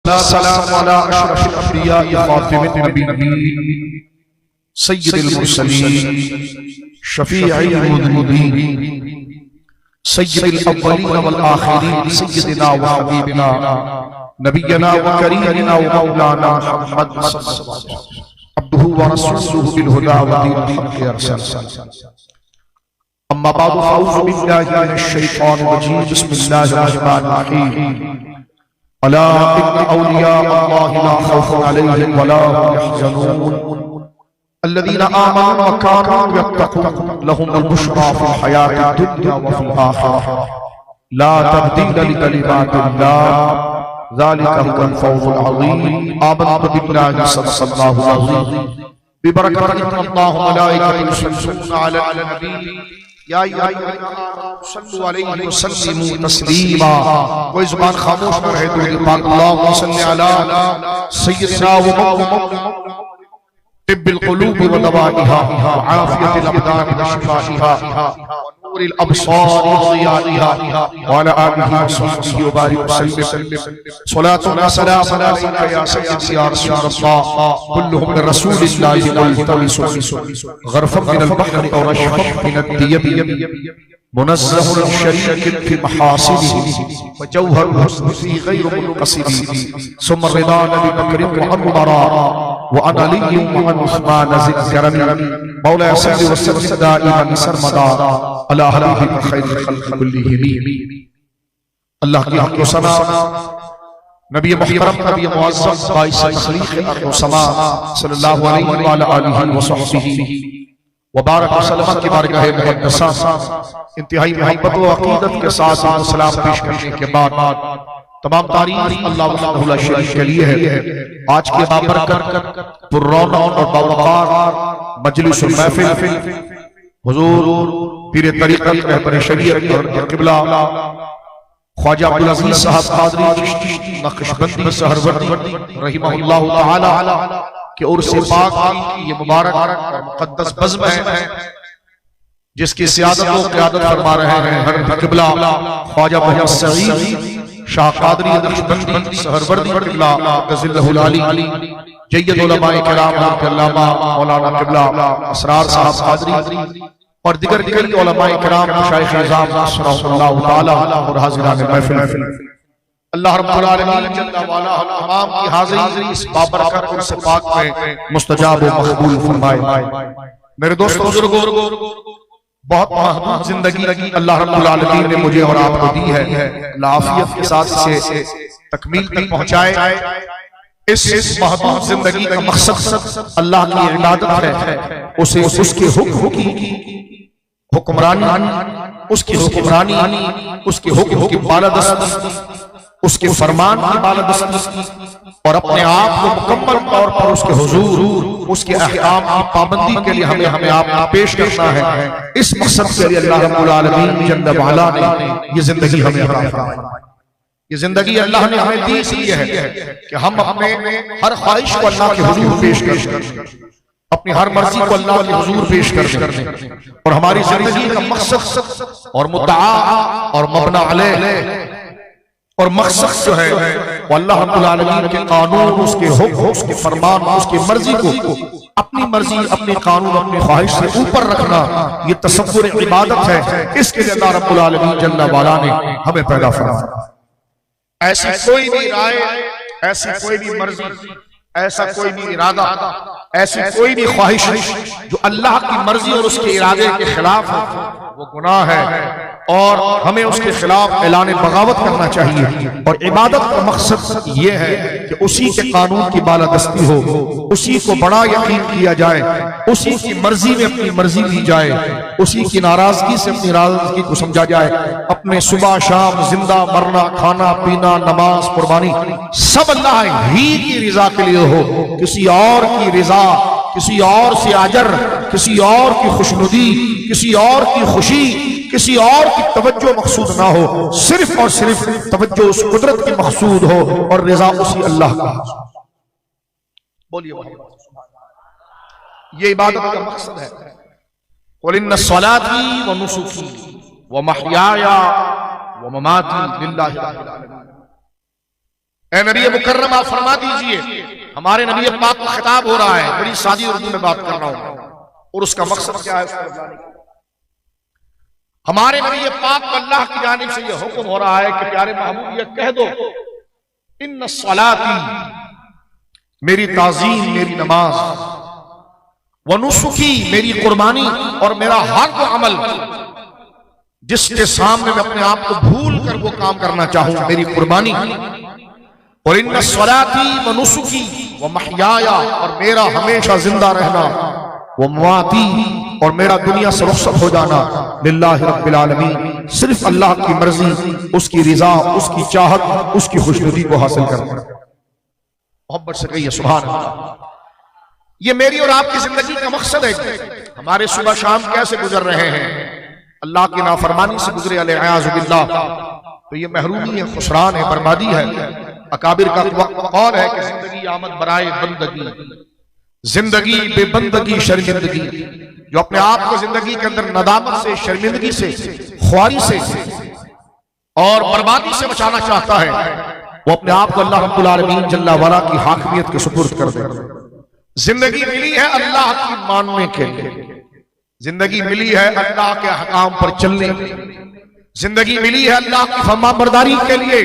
सलाम अला अशरफिल अंबिया खातिमिन नबिय्यीन सय्यिदिल मुरसलीन शफीइल मुज़निबीन सय्यिदिल अव्वलीन वल आखिरीन सय्यिदिना व हबीबिना नबिय्यना व करीमिना व मौलाना मुहम्मद अब्दुहु व रसूलुहु बिल हुदा व दीनिल हक़ अरसल अम्मा बाद फ़अऊज़ु बिल्लाहि मिनश शैतानिर रजीम बिस्मिल्लाहिर रहमानिर रहीम अला इन्ना औलिया अल्लाहि ला खौफुन अलैहिम व ला हुम यहज़नून अल्लज़ीना आमनू व कानू यत्तक़ून लहुमुल बुश्रा फ़िल हयातिद दुन्या व फ़िल आखिरह ला तब्दीला लिकलिमातिल्लाह ज़ालिका हुवल फ़ौज़ुल अज़ीम आमनतु बिल्लाहि सल्लल्लाहु अलैहि बिबरकति अल्लाह व मलाइकतुहु युसल्लूना अलन नबी या सल्लु अलैहि व सल्लिमू तस्लीमा। कोई जुबान खामोश न रहे तो पाक अल्लाहुम्मा सल्लि अला सय्यिदिना व मौलाना तिब्बिल क़ुलूब व दवाइहा व आफियतिल अबदान व शिफाइहा व नूरिल अबसार व ज़ियाइहा व अला आलिहि व सहबिहि व बारिक वसल्लिम सलातु व सलाम अलैका या सय्यदी या रसूलल्लाह कुल्लुहुम मिन रसूलिल्लाहि मुल्तमिसु गरफन मिनल बहरि व रशफन मिनद दियब मुनज़्ज़हुन शरीक फी महासिनिही व जौहरुल हुस्न फी गैर मुनक़सिबी सुम्मा रिदा नबी बकर व उमर व अन अली व अन उस्मान ज़िक्रमी मौला सल्लि व सल्लिम दाइमन सरमदा अला हबीबिक खैरिल खल्क़ि कुल्लिहिम। अल्लाह की हक़ व सना नबी मुहतरम नबी मुअज़्ज़म बाइस तख़लीक़ अर्ज़ व समा सल्लल्लाहु अलैहि व अला आलिहि व सहबिही व बारक वसल्लम की बारगाह मुक़द्दसा इंतहाई मोहब्बत व अक़ीदत के साथ सलाम पेश करने के बाद तमाम तारीफ अल्लाह वहदहु ला शरीक के लिए है। आज के बाबरकत पुररौनक और बावक़ार मजलिसुल महफ़िल हुज़ूर पीर तरीक़त रहबर शरीयत और क़िबला ख्वाजा अब्दुल अज़ीज़ साहब क़ादरी चिश्ती नक्शबंदी सहरवर्दी रहिमहुल्लाह तआला कि उर्स पाक की ये मुबारक और मुक़द्दस बज़्म है जिसकी सियादत व क़ियादत फरमा रहे हैं हर क़िबला ख्वाजा मोहम्मद सईद शाह क़ादरी नक्शबंदी सहरवर्दी क़िबला क़ज़िल्लहुल आली जय्यद उलमाए किराम अल्लामा मौलाना क़िबला असरार साहब क़ादरी और दिगर दिगर उलमाए किराम मशाइख़ निज़ाम रहमतुल्लाह तआला और हाज़िरान महफ़िल अल्लाह रब्बुल आलमीन जल्ल वाला तमाम की हाज़िरी इस बाबरकत उर्स पाक में मुस्तजाब व मक़बूल फरमाए। मेरे दोस्तों बुजुर्गों, बहुत महबूब जिंदगी अल्लाह रब्बुल आलमीन ने मुझे और आपको दी है। आफियत के साथ इसे तकमील तक पहुंचाए। इस महबूब जिंदगी का मकसद अल्लाह की इबादत है, उसे उसके हुक्म की हुक्मरानी, उसकी हुक्मरानी, उसके हुक्म की बालादस्ती, उसके फरमान की बालादस्ती और अपने आप को मुकम्मल तौर पर उसके हुजूर, उसके अहकाम की पाबंदी के लिए हमें आप पेश करना है। इस मकसद के लिए अल्लाह रब्बुल आलमीन जल्ल व अला ने ये जिंदगी हमें अता फरमाई। ये जिंदगी अल्लाह ने हमें दी इसलिए है कि हम अपने हर ख्वाहिश को अल्लाह के हुजूर पेश कर दें, अपनी हर मर्जी को अल्लाह के हुजूर पेश कर दें और हमारी जिंदगी का मकसद और मुद्दा और मबना अलैह और मकसद जो है वो अल्लाह रब्बुल आलमीन के कानून, उसके हुक्म, उसके फरमान, उसकी मर्जी को अपनी मर्जी, अपने कानून, अपनी ख्वाहिश से ऊपर रखना, ये तसव्वुर इबादत है। इसके लिए अल्लाह रब्बुल आलमीन जल्ल वाला ने हमें पैदा फरमाया। ऐसी कोई भी राय, ऐसी कोई भी मर्जी, ऐसा कोई भी इरादा, ऐसी कोई भी ख्वाहिश जो अल्लाह की मर्जी और उसके इरादे के खिलाफ है वो गुनाह है और हमें उसके खिलाफ ऐलान बगावत करना चाहिए। और इबादत का मकसद ये है कि उसी के कानून की बालादस्ती हो, उसी को बड़ा यकीन किया जाए, उसी की मर्जी में अपनी मर्जी ली जाए, उसी की नाराजगी से अपनी नाराजगी को समझा जाए। अपने सुबह शाम जिंदा मरना, खाना पीना, नमाज, कुर्बानी सब अल्लाह ही की रिजा के लिए हो। किसी और की रिजा, किसी और से अजर, किसी और की खुशनुदी, किसी और की खुशी, किसी और की तवज्जो मकसूद ना हो, सिर्फ और सिर्फ तवज्जो उस कुदरत की मकसूद हो और रिजा उसी अल्लाह का। बोलिए ये इबादत का मकसद है। कुल इन्ना सलाती व नुसुकी व महयाया व ममाती लिल्लाहि रब्बिल आलमीन। ए नबी मुकर्रम आप फरमा दीजिए, हमारे नबी पाक का खिताब हो रहा है, बड़ी सादी उर्दू में बात कर रहा हूं, और उसका मकसद क्या है उसको बताने का। हमारे नबी पाक को अल्लाह की जानिब से यह हुक्म हो रहा है कि प्यारे महबूब ये कह दो, इन्न सलाती, मेरी ताजीम, मेरी नमाज, व नुसुकी, मेरी कुर्बानी, और मेरा हर वो अमल जिसके सामने मैं अपने आप को भूल कर वो काम करना चाहूं, मेरी कुर्बानी, और इन्न सलाती व नुसुकी व महयाया, और मेरा हमेशा जिंदा रहना, वो मवाती, और मेरा दुनिया से रुखसत हो जाना, लिल्लाहि रब्बिल आलमीन, सिर्फ अल्लाह की मर्जी, उसकी रिजा, उसकी चाहत, उसकी खुशनुदी को हासिल करना। मोहब्बत से कहिए सुभान अल्लाह। ये मेरी और आपकी जिंदगी का मकसद है। हमारे सुबह शाम कैसे गुजर रहे हैं, अल्लाह की नाफरमानी से गुजरे अलियाज़ु बिल्लाह, तो ये महरूमी है, खुसरान है, बर्बादी है। अकाबिर का कौल है कि जिंदगी आमद बराए बंदगी, जिंदगी बेबंदगी शर्मिंदगी, जो अपने आप को जिंदगी के अंदर नदामत से, शर्मिंदगी से, ख्वारी से और बर्बादी से बचाना चाहता है, वो अपने आप को अल्लाह रब्बुल आलमीन जल्ला वाला की हाकिमियत के सुपुर्द कर दे। जिंदगी मिली है अल्लाह की मानने के लिए, जिंदगी मिली है अल्लाह के हकाम पर चलने के लिए, जिंदगी मिली है अल्लाह की फरमाबरदारी के लिए।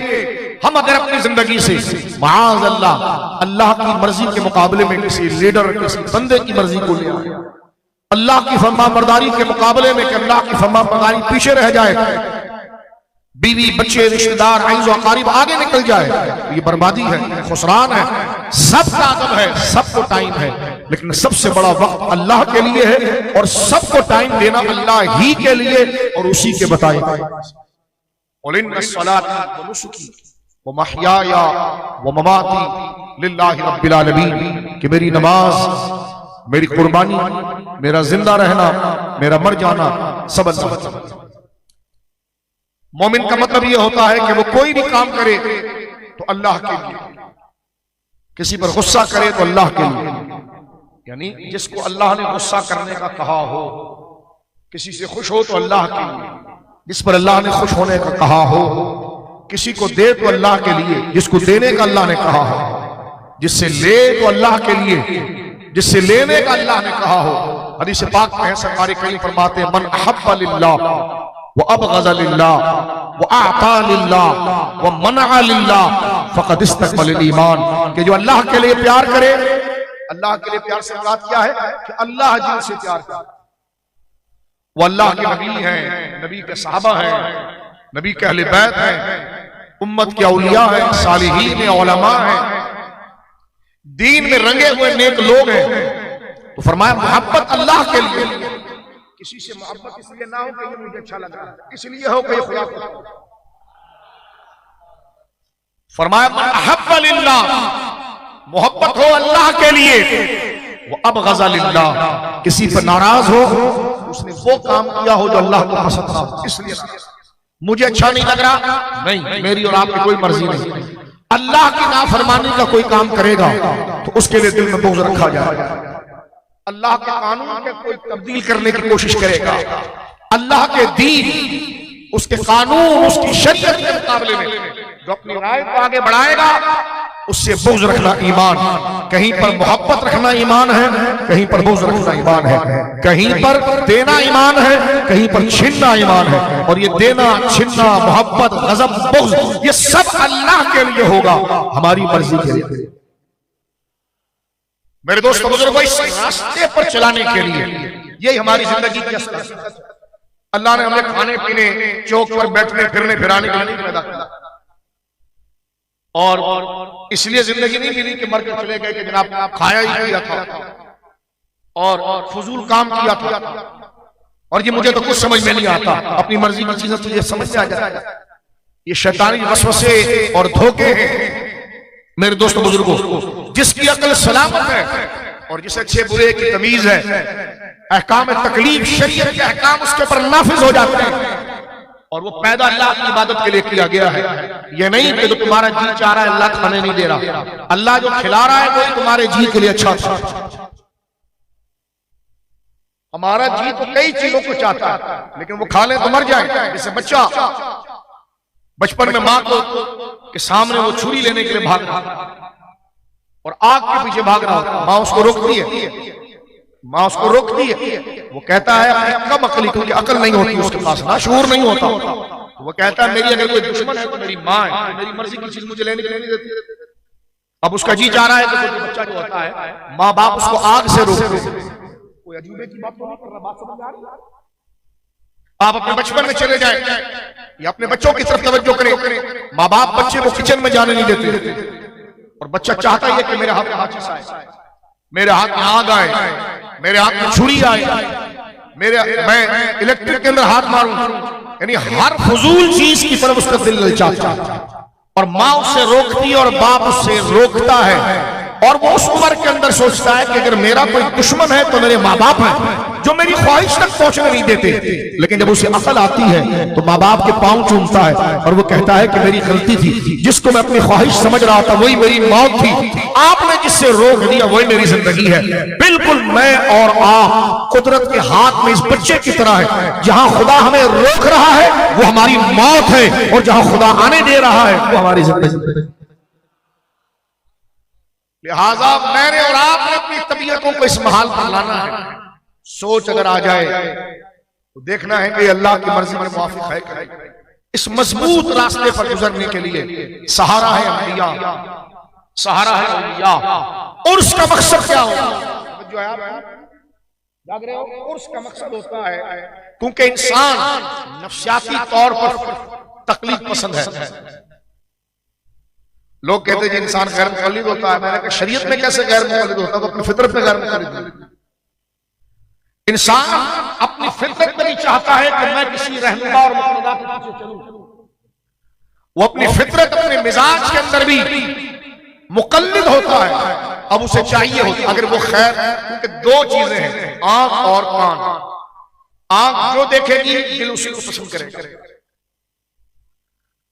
हम अगर अपनी जिंदगी से माज़ अल्लाह की मर्जी के मुकाबले में किसी लीडर, किसी बंदे की मर्जी को ले आए, अल्लाह की फरमाबरदारी के मुकाबले में कि अल्लाह की फरमाबरदारी पीछे रह जाए, बीवी बच्चे रिश्तेदार आइज़ व अकारिब आगे निकल जाए, तो ये बर्बादी है, खुसरान है। सबका अदब है, सबको टाइम है, लेकिन सबसे बड़ा वक्त अल्लाह के लिए है, और सबको टाइम देना अल्लाह ही के लिए और उसी के बताए। व महयाया व ममाती लिल्लाहि रब्बिल आलमीन, कि मेरी नमाज, मेरी कुर्बानी, मेरा जिंदा रहना, मेरा मर जाना सब अल्लाह। मोमिन का मतलब यह होता है कि वो कोई भी काम करे तो अल्लाह के लिए, किसी पर गुस्सा करे तो अल्लाह के लिए, यानी जिसको अल्लाह ने गुस्सा करने का कहा हो, किसी से खुश हो तो अल्लाह के लिए, जिस पर अल्लाह ने खुश होने का कहा हो, किसी को दे तो अल्लाह के लिए, जिसको देने का अल्लाह ने कहा हो, जिससे ले तो अल्लाह के लिए, जिससे लेने का अल्लाह ने कहा हो। हदीस पाक में है, सरकार करीम फरमाते हैं, मन अहब्बा लिल्लाह व अबग़ज़ा लिल्लाह व अअता लिल्लाह व मनअ लिल्लाह फ़क़द इस्तक़बल ईमान, कि जो अल्लाह के लिए प्यार करे, अल्लाह के लिए प्यार से मुराद क्या है कि अल्लाह जिनसे प्यार करे, वो अल्लाह के नबी हैं, नबी के सहाबा हैं, नबी के अहले बैत हैं, उम्मत के औलिया हैं, सालिहीन हैं, उलमा हैं, दीन में रंगे हुए नेक लोग हैं। तो फरमाया मोहब्बत अल्लाह के लिए, किसी से मोहब्बत इसलिए ना हो कि ये मुझे अच्छा लग रहा है, इसलिए हो कि खुदा को। फरमाया मन अहब्बा लिल्लाह, मोहब्बत हो अल्लाह के लिए, वो अबग़ज़ा लिल्लाह, किसी पर नाराज हो, उसने वो काम किया हो जो अल्लाह को पसंद ना हो, इसलिए मुझे अच्छा नहीं लग रहा, नहीं, मेरी और आपकी कोई मर्जी नहीं। अल्लाह की नाफरमानी का कोई काम करेगा तो उसके लिए दिल में बुग़्ज़ रखा जाएगा। अल्लाह के कानून के कोई तब्दील करने की कोशिश करेगा, अल्लाह के दीन, उसके कानून, उसकी शरीयत के मुकाबले में जो अपनी राय को आगे बढ़ाएगा, उससे बुग़्ज़ रखना ईमान। कहीं पर मोहब्बत रखना ईमान है, कहीं पर बुग़्ज़ रखना ईमान है, कहीं पर देना ईमान है, कहीं पर छीनना ईमान है। और ये देना, छीनना, मोहब्बत, गज़ब, बुग़्ज़, ये सब अल्लाह के लिए होगा, हमारी मर्जी के लिए। मेरे दोस्तों बुजुर्गों, इस रास्ते पर चलाने के लिए यही हमारी जिंदगी की असली है। अल्लाह ने हमें खाने पीने, चौक पर बैठने फिरने फिराने के लिए पैदा किया, और इसलिए जिंदगी नहीं मिली कि मर के चले गए कि जनाब खाया ही किया था और फजूल काम किया था, और ये मुझे तो कुछ समझ में नहीं आता, अपनी मर्जी की चीजें तुझे समझ में आ जाए। ये शैतानी वसवसे और धोखे हैं। मेरे दोस्तों बुजुर्गों, जिसकी अक्ल सलामत है और जिसे अच्छे बुरे की तमीज है, अहकाम तकलीफ, शरीयत के अहकाम उसके ऊपर नाफिज हो जाते हैं, और वो पैदा अल्लाह की इबादत के लिए किया गया है। ये नहीं कि जो तुम्हारा जी चाह रहा है अल्लाह खाने नहीं दे रहा, अल्लाह जो खिला रहा है वही तुम्हारे जी के लिए अच्छा था। हमारा जी तो कई चीजों को चाहता है, लेकिन वो खा ले तो मर जाए। जैसे बच्चा बचपन में मां को के सामने वो छुरी लेने के लिए भाग रहा और आग के पीछे भाग रहा होता, मां उसको रोकती है, मां उसको रोकती है। वो कहता है अपनी कम अकली, क्योंकि अकल नहीं होती उसके पास, ना शूर नहीं होता। तो वो कहता है मेरी अगर कोई दुश्मन है तो मेरी मां है, मेरी मर्जी की चीज मुझे लेने के लिए नहीं देती। अब उसका जी चाह रहा है तो बच्चा जो होता है, माँ बाप उसको आग से रोकते। कोई अजूबे की बात तो नहीं कर रहा, बात समझ आ रही है? आप अपने बचपन में चले जाएं या अपने बच्चों की तरफ तवज्जो करें। माँ बाप बच्चे को किचन में जाने नहीं देते और बच्चा चाहता है कि मेरे हाथ में माचिस आए, मेरे हाथ में आग आए, मेरे हाथ में छुरी आए, मैं इलेक्ट्रिक के अंदर हाथ मारूं, यानी हर फजूल चीज की तरफ उसका दिल ललचाता है। और माँ उससे रोकती है और बाप उससे रोकता है। और वो उस उम्र के अंदर सोचता है कि अगर मेरा कोई दुश्मन है तो मेरे माँ बाप हैं जो मेरी ख्वाहिश तक पहुंचने नहीं देते। लेकिन जब उसे अकल आती है तो माँ बाप के पांव चूमता है और वो कहता है कि मेरी गलती थी, जिसको मैं अपनी ख्वाहिश समझ रहा था वही मेरी मौत थी, आपने जिससे रोक दिया वही मेरी जिंदगी है। बिल्कुल मैं और आप कुदरत के हाथ में इस बच्चे की तरह है, जहां खुदा हमें रोक रहा है वो हमारी मौत है और जहां खुदा आने दे रहा है वो हमारी जिंदगी। लिहाजा मैंने और आपने अपनी तबीयतों को इस महाल पर लाना है। सोच अगर आ जाए तो देखना है कि अल्लाह की मर्जी में मुवाफिक है कि नहीं। इस मजबूत रास्ते पर गुजरने के लिए सहारा है अंबिया, सहारा है औलिया। और उसका मकसद क्या होगा? जो है आप जाग रहे हो, और उसका मकसद होता है क्योंकि इंसान नफ्सियाती तौर पर तकलीफ पसंद है। लोग कहते हैं इंसान गैर मुक़ल्लिद होता है। मैंने कहा शरीयत में कैसे गैर मुक़ल्लिद होता है? तो अपनी फितरत में गैर मुक़ल्लिद। इंसान अपनी फितरत में नहीं चाहता है कि मैं किसी रहनुमा और मुक़ल्लिदा के पीछे चलूं। वो अपनी फितरत, अपने मिजाज के अंदर भी मुक़ल्लिद होता है। अब उसे चाहिए होता अगर वो खैर, क्योंकि दो चीजें हैं, आंख और कान। आंख जो देखेगी दिल उसी को पसंद करेगा,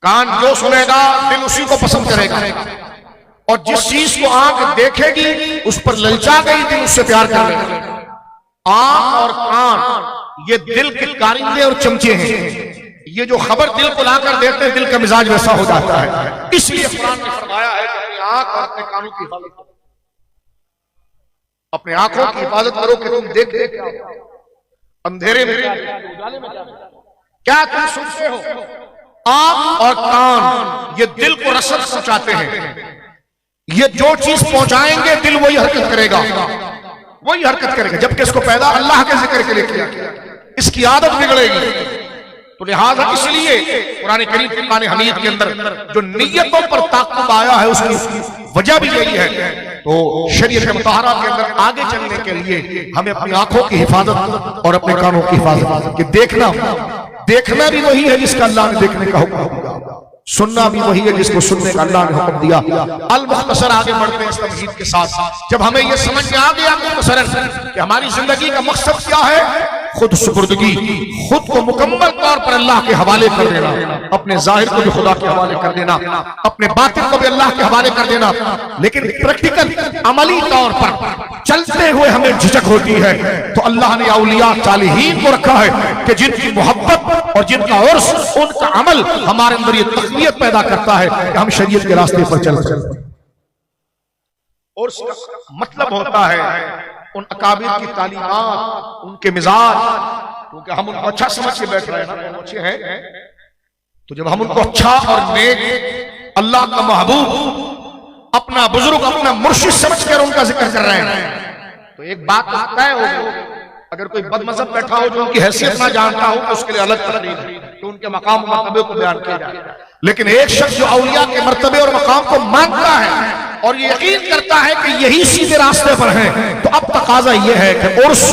कान जो सुनेगा दिल उसी को पसंद करेगा। और जिस चीज को आंख देखेगी उस पर ललचा गई दिल उससे प्यार करेगा। आंख और कान ये दिल के कारिंदे और चमचे हैं। ये जो खबर दिल को लाकर देते हैं दिल का मिजाज वैसा हो जाता है। इसलिए कुरान ने फरमाया है कि अपनी आंख और अपने कानों की हिफाजत करो, अपने आंखों की हिफाजत करो कि तुम देख देख अंधेरे में क्या तुम सुनते हो। आंख और कान ये दिल को रसद पहुंचाते हैं। ये जो चीज पहुंचाएंगे दिल वही हरकत करेगा, वही हरकत करेगा। जबकि इसको पैदा अल्लाह के जिक्र के लिए किया, इसकी आदत बिगड़ेगी। तो लिहाजा इसलिए कुरान करीम फुरकान हमीद के अंदर जो नियतों पर ताक़ुब आया है उसकी वजह भी यही है। तो शरीयत मुतहरा के अंदर आगे चलने के लिए हमें अपनी आंखों की हिफाजत और अपने कानों की हिफाजत कि देखना भी वही है जिसका अल्लाह ने देखने का हुक्म दिया, सुनना भी वही है जिसको सुनने का अल्लाह ने हुक्म दिया। अल मुख्तसर आगे बढ़ते हैं इस तमहीद के साथ। जब हमें यह समझ में आ गया मुख्तसरन कि हमारी जिंदगी का मकसद क्या है, खुद सुपुर्दगी, खुद को मुकम्मल तौर पर अल्लाह के हवाले कर देना, अपने जाहिर को भी खुदा के हवाले कर देना, अपने बातिन को भी अल्लाह के हवाले कर देना। लेकिन प्रैक्टिकल अमली तौर पर चलते हुए हमें झिझक होती है। तो अल्लाह ने औलिया सालिहीन को रखा है कि जिनकी मोहब्बत और जिनका उर्स, उनका अमल हमारे अंदर ये तकवीयत पैदा करता है कि हम शरीयत के रास्ते पर चलते हैं। उर्स का मतलब होता है उन अकाबिर की तालीमात, उनके मिजाज, क्योंकि हम उनको अच्छा समझ के बैठ रहे हैं ना, अच्छे हैं। तो जब हम उनको अच्छा और नेक, अल्लाह का महबूब, अपना बुजुर्ग, अपना मुर्शिद समझकर उनका जिक्र कर रहे हैं तो एक बात तय हो। अगर कोई बदमज़हब बैठा हो जो उनकी हैसियत ना जानता हो तो उसके लिए अलग तकरीर है कि उनके मकाम मर्तबे को बयान किया जाए। लेकिन एक शख्स जो औलिया के मर्तबे और मकाम को मानता है और ये यकीन करता है कि यही सीधे रास्ते पर हैं, तो अब तकाजा ये है कि उर्स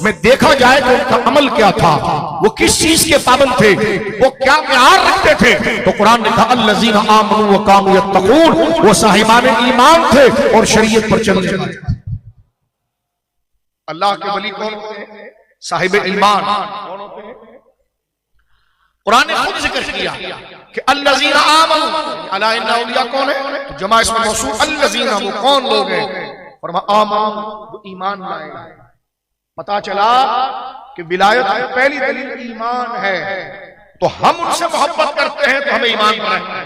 में देखा जाए कि उनका अमल क्या था, वो किस चीज के पाबंद थे, वो क्या प्यार रखते थे। तो कुरान ने कहा अल्लज़ीना आमनू व कानू यत्तक़ून, वो साहिबान ईमान थे और शरीयत पर चलने वाले। अल्लाह के वली कौन होते हैं? साहिब ईमान कौन होते हैं? कुरान ने खुद जिक्र किया कि अल्लज़ीना आमनू, अला इन्ना औलिया कौन है? तो जमा इसमें मौसूल अल्लज़ीना, वो कौन लोग हैं? फरमाया आमनू, वो ईमान लाए। पता चला कि विलायत की पहली दलील ईमान है। तो हम उनसे मोहब्बत करते हैं तो हमें ईमान पर है।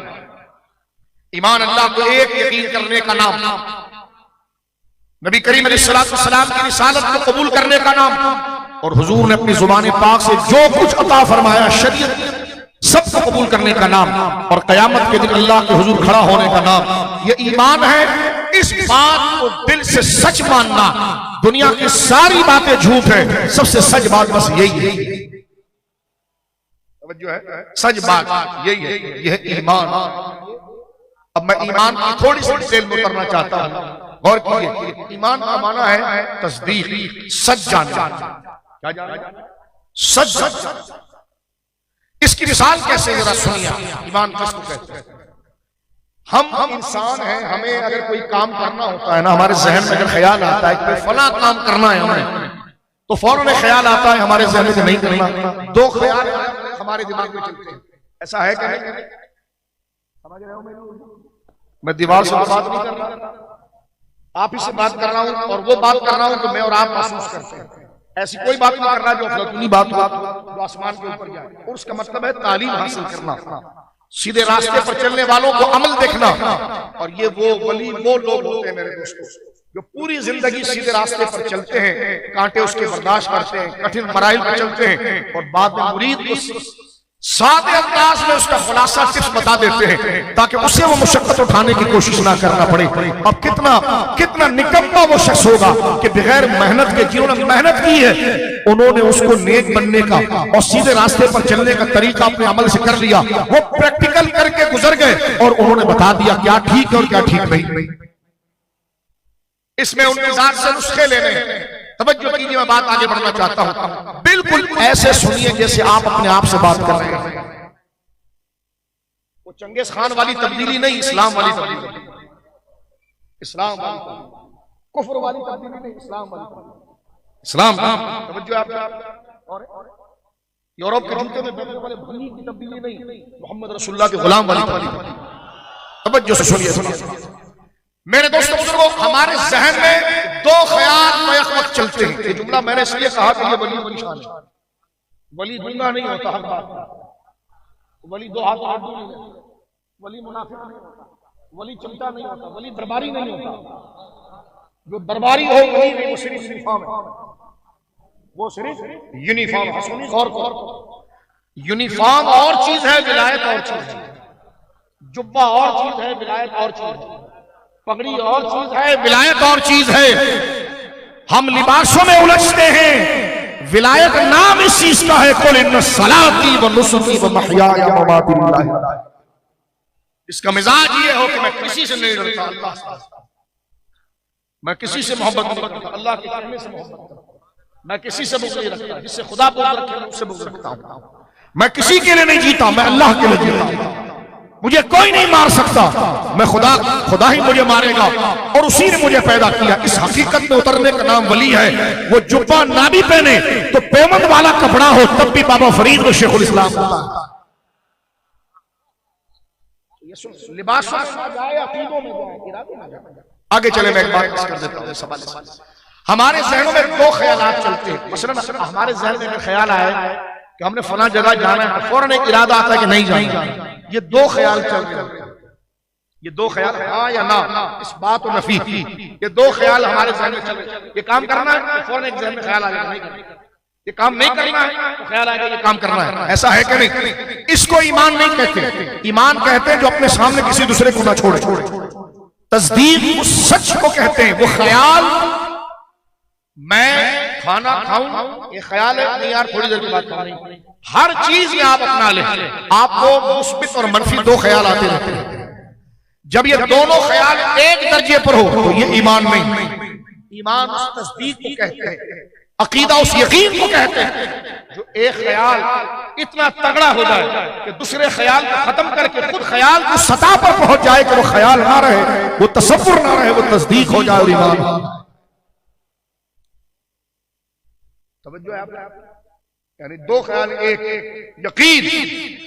ईमान अल्लाह को एक यकीन करने का नाम, नबी करीम अलैहिस्सलाम की रिसालत को कबूल करने का नाम, और हुजूर ने अपनी जुबान पाक से जो कुछ अता फरमाया शरीयत सबको कबूल करने का नाम, और कयामत के दिन अल्लाह के हुजूर खड़ा होने का नाम, ये ईमान है। इस बात को दिल से सच मानना। दुनिया की सारी बातें झूठ है, सबसे सच बात बस यही है, जो है सच बात यही है, यह ईमान। अब मैं ईमान की थोड़ी सी डिटेल में उतरना चाहता हूं, गौर कीजिए। ईमान का माना है तस्दीक, सच जानना। क्या जानना? सच जानना। इसकी मिसाल कैसे, जरा सुनिए। ईमान किसको कहते हैं? हम इंसान हैं, हमें अगर कोई काम करना होता है ना, हमारे जहन में अगर ख्याल आता है कि फला काम करना है हमें, तो फौरन ख्याल आता है हमारे जहन में नहीं करना। दो ख्याल हमारे दिमाग में चलते हैं, ऐसा है कि नहीं? समझ रहे हो? मैं दीवार से बात नहीं कर रहा, आप ही से बात कर रहा हूं, और वो बात कर रहा हूं तो मैं और आप महसूस करते हैं। ऐसी कोई बात नहीं कर रहा जो अफलातूनी बात जो आसमान के ऊपर जाए। और उसका मतलब है तालीम हासिल करना, सीधे रास्ते पर चलने वालों को अमल देखना। और ये वो वली वो लोग होते हैं मेरे दोस्तों, जो पूरी जिंदगी सीधे रास्ते पर चलते हैं, कांटे उसके बर्दाश्त करते हैं, कठिन मराइल पर चलते हैं, और बाद में मुरीद को सादे अंदाज में उसका खुलासा टिप्स बता देते हैं, ताकि उसे वो मुशक्कत उठाने की कोशिश ना करना पड़े। अब कितना कितना निकम्मा वो शख्स होगा कि बगैर मेहनत के, जिन्होंने मेहनत की है, उन्होंने उसको नेक बनने का और सीधे रास्ते पर चलने का तरीका अपने अमल से कर लिया। वो प्रैक्टिकल करके गुजर गए और उन्होंने बता दिया क्या ठीक है और क्या ठीक नहीं। इसमें उनके जात से नुस्खे लेने हैं। तवज्जो कीजिए, मैं बात आगे बढ़ना चाहता हूं। बिल्कुल ऐसे सुनिए जैसे आप अपने आप से बात कर रहे हैं। वो चंगेज खान वाली तब्दीली नहीं, इस्लाम वाली तब्दीली, इस्लाम वाली कुफ्र वाली तब्दीली नहीं, इस्लाम वाली। इस्लाम तवज्जो आप। और यूरोप के जूते में बैठने वाले भली की तब्दीली नहीं, मोहम्मद रसूलुल्लाह के गुलाम वाली तब्दीली। तवज्जो से सुनिए मेरे दोस्तों बुजुर्गों, हमारे जहन में दो ख्याल बैक वक्त चलते हैं। ये जुमला मैंने इसलिए कहा कि ये वली की निशान है। वली गुंगा नहीं होता, हर बात वली दो हाथ नहीं होता, वली मुनाफिक नहीं होता, वली चमचा नहीं होता, वली दरबारी नहीं होता। जो दरबारी हो वली नहीं, वो सिर्फ यूनिफॉर्म है, वो सिर्फ यूनिफॉर्म है। सुनिए गौर करो, यूनिफॉर्म और चीज है, विलायत और चीज है। जुब्बा और चीज है, विलायत और चीज है। पगड़ी और चीज है, विलायत और चीज है। हम लिबासों में उलझते हैं, विलायत नाम इस चीज का है, कुल इन्ना सलाती व नुसुकी व महयाया व ममाती लिल्लाह। इसका मिजाज ये हो कि मैं किसी से नहीं डरता, अल्लाह से, मैं किसी से मोहब्बत नहीं करता, अल्लाह के कहने से मोहब्बत करता हूं। मैं किसी से बुग़्ज़ नहीं रखता, जिससे खुदा बुग़्ज़ रखे उससे बुग़्ज़ रखता हूं। मैं किसी के लिए नहीं जीता, मैं अल्लाह के लिए जीता हूं। मुझे कोई नहीं मार सकता, मैं खुदा ही मुझे मारेगा, और उसी ने मुझे पैदा किया। इस हकीकत में उतरने का नाम वली है। वो जुब्बा ना भी पहने तो पेमंद वाला कपड़ा हो, तब भी बाबा फरीद को शेखुल इस्लाम होता है। लिबास आगे चले, मैं एक बात कर देता हूं। हमारे जहनों में दो ख्यालात चलते हैं। मसलन हमारे जहन में ख्याल आया कि हमने फला जगह जाना है, फौरन एक इरादा आता है कि नहीं जाना। ये दो ख्याल चल रहे हैं, ये दो ख्याल, हाँ या ना, इस बात और नफी, ये दो ख्याल हमारे जहन में चल रहे हैं। ये काम करना है, फौरन एक जहन में ख्याल आ जाएगा नहीं करना। ये काम नहीं करना है तो ख्याल आएगा ये काम करना है। ऐसा है कि नहीं? इसको ईमान नहीं कहते। ईमान कहते हैं जो अपने सामने किसी दूसरे को ना छोड़े। तस्दीक उस सच को कहते हैं। वो ख्याल, मैं खाना खाऊं, ये ख्याल है नहीं यार, थोड़ी देर की बात नहीं। हर चीज में आप अपना ले, आपको मुस्बित और मनफी दो ख्याल आते रहते हैं। जब ये दोनों ख्याल एक दर्जे पर हो तो ये ईमान नहीं। ईमान उस तस्दीक को कहते हैं, अकीदा उस यकीन को कहते हैं जो एक ख्याल इतना तगड़ा हो जाए कि दूसरे ख्याल को खत्म करके खुद ख्याल की सतह पर पहुंच जाए कि वो ख्याल ना रहे, वो तसव्वुर ना रहे, वो तस्दीक हो जाए और ईमान। तवज्जो है आप, यानी दो ख्याल एक यकीन।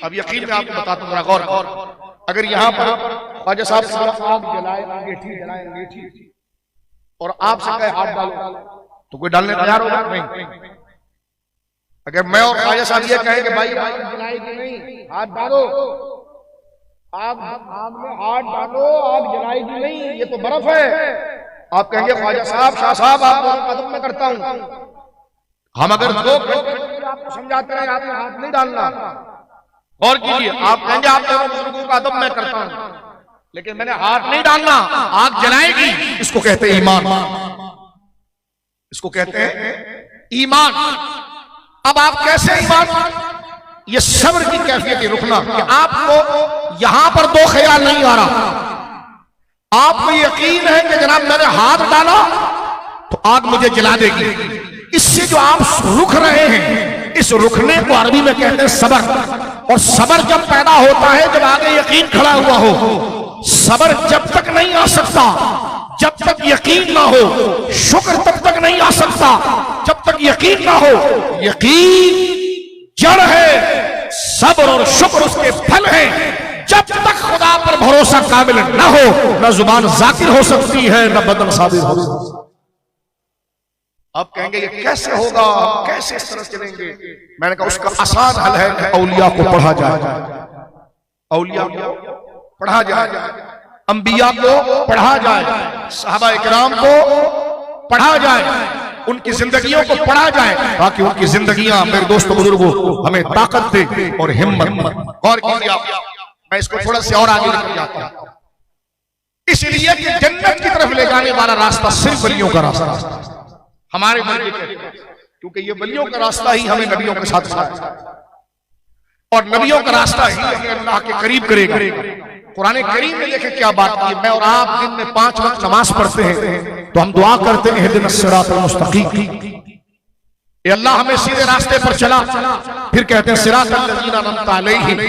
अब यकीन में आपको बताता हूं, गौर। अगर यहां पर ख्वाजा साहब आग जलाए, अंगीठी जलाए, अंगीठी, और आपसे कहे हाथ डालो तो कोई डालने तैयार होगा? नहीं। अगर मैं और ख्वाजा साहब ये कहें कि भाई आग जलाएगी नहीं, हाथ डालो, आग में हाथ डालो, आग जलाएगी नहीं, ये तो बर्फ है। आप कहेंगे ख्वाजा साहब, शाह साहब, आप कदम में करता हूं। हम अगर 2 घंटे आपको समझाते रहे आपने हाथ नहीं डालना, और कीजिए, आप कहेंगे आप बुजुर्गों का अदब मैं करता हूं, लेकिन मैंने हाथ नहीं डालना, आग जलाएगी। इसको कहते हैं ईमान, इसको कहते हैं ईमान। अब आप कैसे ईमान? ये सब्र की कैफियत रुकना कि आपको यहां पर 2 ख्याल नहीं आ रहा, आपको यकीन है कि जनाब मैंने हाथ डाला तो आग मुझे जला देगी। इससे जो आप रुक रहे हैं, इस रुकने को अरबी में कहते हैं सब्र। और सब्र जब पैदा होता है जब आगे यकीन खड़ा हुआ हो। सब्र जब तक नहीं आ सकता जब तक यकीन ना हो, शुक्र तब तक नहीं आ सकता जब तक यकीन ना हो। यकीन जड़ है, सब्र और शुक्र उसके फल हैं। जब तक खुदा पर भरोसा काबिल ना हो, न जुबान जाकिर हो सकती है, न बदन साबिर हो सकती है। आप कहेंगे ये कैसे होगा, कैसे इस तरह चलेंगे? मैंने कहा उसका आसान हल है कि औलिया को पढ़ा जाए, औलिया को पढ़ा जाए, अंबिया को पढ़ा जाए, सहाबा इकराम को पढ़ा जाए, उनकी जिंदगियों को पढ़ा जाए, ताकि उनकी जिंदगियां मेरे दोस्तों बुजुर्गों हमें ताकत दे और हिम्मत। और मैं इसको थोड़ा सा और आगे लेकर जाता हूं, इसलिए कि जन्नत की तरफ ले जाने वाला रास्ता सिर्फ वलियों का रास्ता हमारे नबी के, क्योंकि ये वलियों का रास्ता ही हमें नबियों के साथ है, और नबियों का रास्ता ही हमें अल्लाह के करीब करेगा। कुरान करीम में देखें क्या बात की। मैं और आप दिन में 5 वक्त नमाज पढ़ते हैं तो हम दुआ करते हैं इहदिनस सिरातल मुस्तकीम, ये अल्लाह हमें सीधे रास्ते पर चला। फिर कहते हैं सिरातल लज़ीना अनअमता अलैहिम,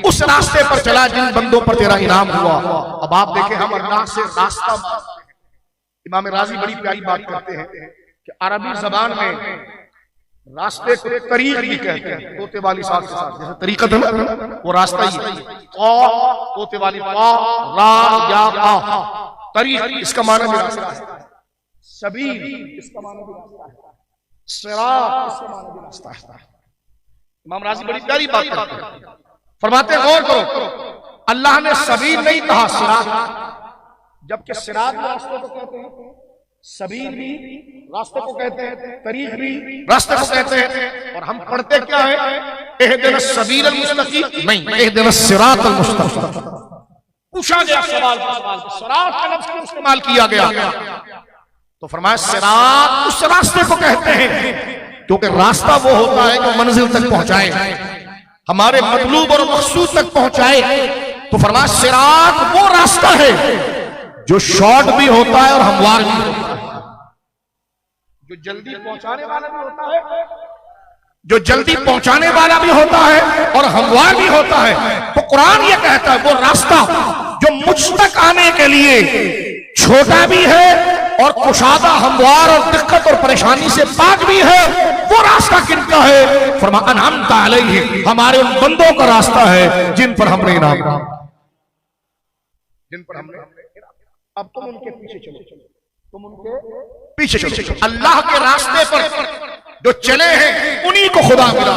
उस रास्ते पर चला जिन बंदों पर तेरा इनाम हुआ। अब आप देखें हम अल्लाह से रास्ता मांगते हैं। इमाम राज़ी बड़ी प्यारी बात करते हैं कि अरबी जबान में रास्ते को तरीक भी कहते हैं, तोते वाली साथ के साथ, जैसे तरीकत है ना, वो रास्ता ही है। तोते वाली रा या का, तरीक इसका माना भी रास्ता है, सबील इसका माना भी रास्ता है, सिरात इसका माना भी रास्ता है। इमाम राज़ी बड़ी प्यारी बात करते हैं, फरमाते हैं गौर करो, अल्लाह ने सबील नहीं कहा सिरात, जबकि सिरात रास्ते को कहते हैं, सबील भी रास्ते को कहते हैं, तरीक भी रास्ते को कहते हैं। और हम पढ़ते क्या है? इहदिनस सबीलल मुस्तकीम नहीं, इहदिनस सिरातल मुस्तकीम। पूछा गया सवाल, सिरात का लफ्ज़ क्यों इस्तेमाल किया गया? तो फरमाया सिरात उस रास्ते को कहते हैं क्योंकि रास्ता वो होता है जो मंजिल तक पहुंचाए, हमारे मतलूब और मकसूद तक पहुंचाए। तो फरमाया सिरात वो रास्ता है जो शॉर्ट भी होता है और हमवार भी होता है, जो जल्दी पहुंचाने वाला भी होता है, जो जल्दी पहुंचाने वाला भी होता है और हमवार भी होता है। तो कुरान ये कहता है वो रास्ता जो मुझ तक आने के लिए छोटा भी है और कुशादा हमवार और दिक्कत और परेशानी से पाक भी है, वो रास्ता किनका है? फरमाया अनअमता अलैहिम, हमारे उन बंदों का रास्ता है जिन पर हमने इनाम, जिन पर हमने। अब तुम उनके पीछे चलो, तुम उनके पीछे चलो। अल्लाह के रास्ते पर जो चले हैं उन्हीं को खुदा मिला।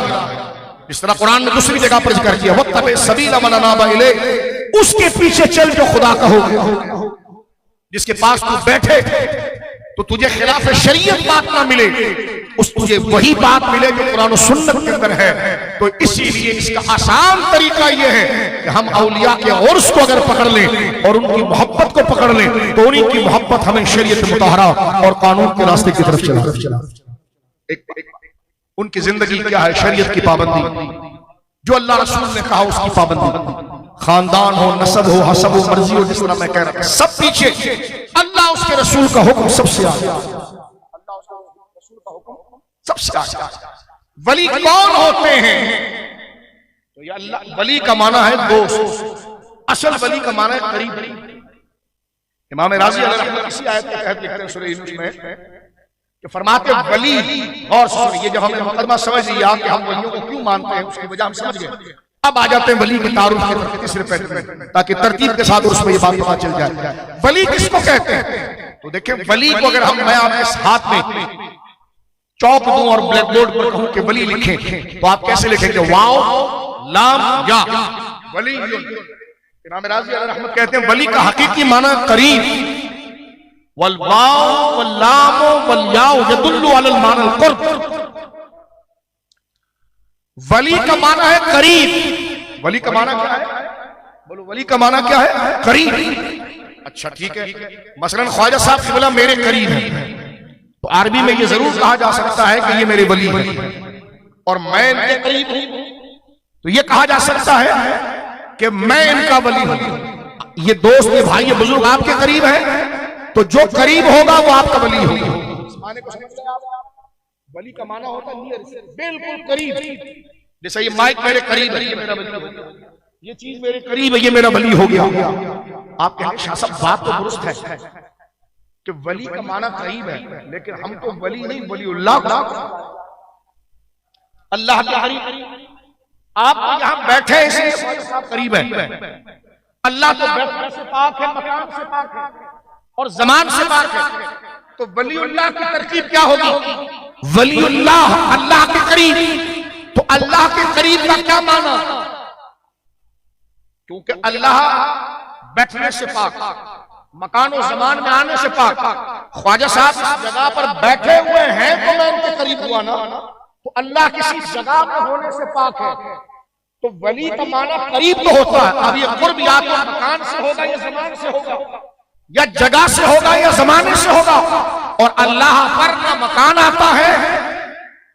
इस तरह कुरान ने दूसरी जगह पर जिक्र किया, वत्तबि सबीला मन अनाबा इलैह, उसके पीछे चल जो खुदा का हो। जिसके पास तू बैठे तो तुझे खिलाफ शरीयत बात ना मिले, उस तुझे वही बात मिले जो कुरान और सुन्नत के अंदर है। तो इसीलिए इसका आसान तरीका यह है कि हम औलिया के उर्स को अगर पकड़ लें और उनकी मोहब्बत को पकड़ लें तो उन्हीं की मोहब्बत हमें शरीयत मुताहरा और कानून के रास्ते की तरफ चला। उनकी जिंदगी क्या है? शरीयत की पाबंदी, जो अल्लाह रसूल ने कहा उसकी पाबंदी, खानदान हो, नस्ब हो, हसब हो, मर्जी हो, जिस तरह मैं कह रहा हूं सब पीछे, अल्लाह उसके रसूल का हुक्म सबसे आगे, अल्लाह उसके रसूल का हुक्म सबसे आगे। वली कौन होते हैं? तो ये अल्लाह, वली का माना है दोस्त, असल वली का माना है करीब। इमाम राज़ी अलैहि इसी आयत के तहत लिखते हैं सूरह यूनुस में कि फरमाते वली, और सुनिए जब हमने मुकदमा समझ लिया कि हम वलियों को क्यों मानते हैं उसकी वजह हम समझ गए, अब आ जाते हैं वली की तारुफ की तरफ तीसरे पहलू में, ताकि तरतीब के साथ उसमें ये बात पता चल जाए वली किसको कहते हैं। तो देखें वली को अगर हम मैं आपके हाथ में चौक दूं और ब्लैक बोर्ड पर कहूं कि वली लिखें, तो आप कैसे लिखेंगे? वाव लाम या वली। इमाम राज़ी अलैहि रहमत कहते हैं वली का हकीकी माना करीब, वल वाव वल लाम वल याउ यदुल्लु अलल मानल कुर्ब। वली का माना है करीब। वली का माना क्या है? बोलो, वली का माना क्या है? करीब। अच्छा ठीक है, मसलन ख्वाजा साहब से बोला मेरे करीब है, तो अरबी में ये जरूर कहा जा सकता है कि ये मेरे वली है, और मैं इनके करीब हूं, तो ये कहा जा सकता है कि मैं इनका वली हूं। ये दोस्त, ये भाई, ये बुजुर्ग आपके करीब है, तो जो करीब होगा वो आपका वली होगा। माने को समझ रहे आप? वली का माना होता है नियर, बिल्कुल करीब। जैसे ये माइक मेरे करीब है, ये मेरा वली हो गया। ये चीज मेरे करीब है, ये मेरा वली हो गया। आप कहेंगे शाह साहब बात तो दुरुस्त है कि वली का माना करीब है, लेकिन हम तो वली नहीं, वलीउल्लाह को अल्लाह के करीब। आप यहां बैठे इसलिए करीब है। अल्लाह तो बैठने से पाक है, मकान से पाक है और जमान से पाक है। तो वलीउल्लाह की तरकीब क्या होगी? वलीउल्लाह अल्लाह के करीब। तो अल्लाह के करीब का क्या माना? क्योंकि अल्लाह बैठने से पाक, मकान और जमान में आने से पाक। ख्वाजा साहब इस जगह पर बैठे हुए हैं तो मैं उनके करीब हुआ ना, तो अल्लाह किसी जगह में होने से पाक है। तो वली का माना करीब तो होता है। अब ये कुर्ब या तो मकान से होगा या जमान से होगा, या जगह से होगा या जमाने से होगा। और अल्लाह पर न मकान आता है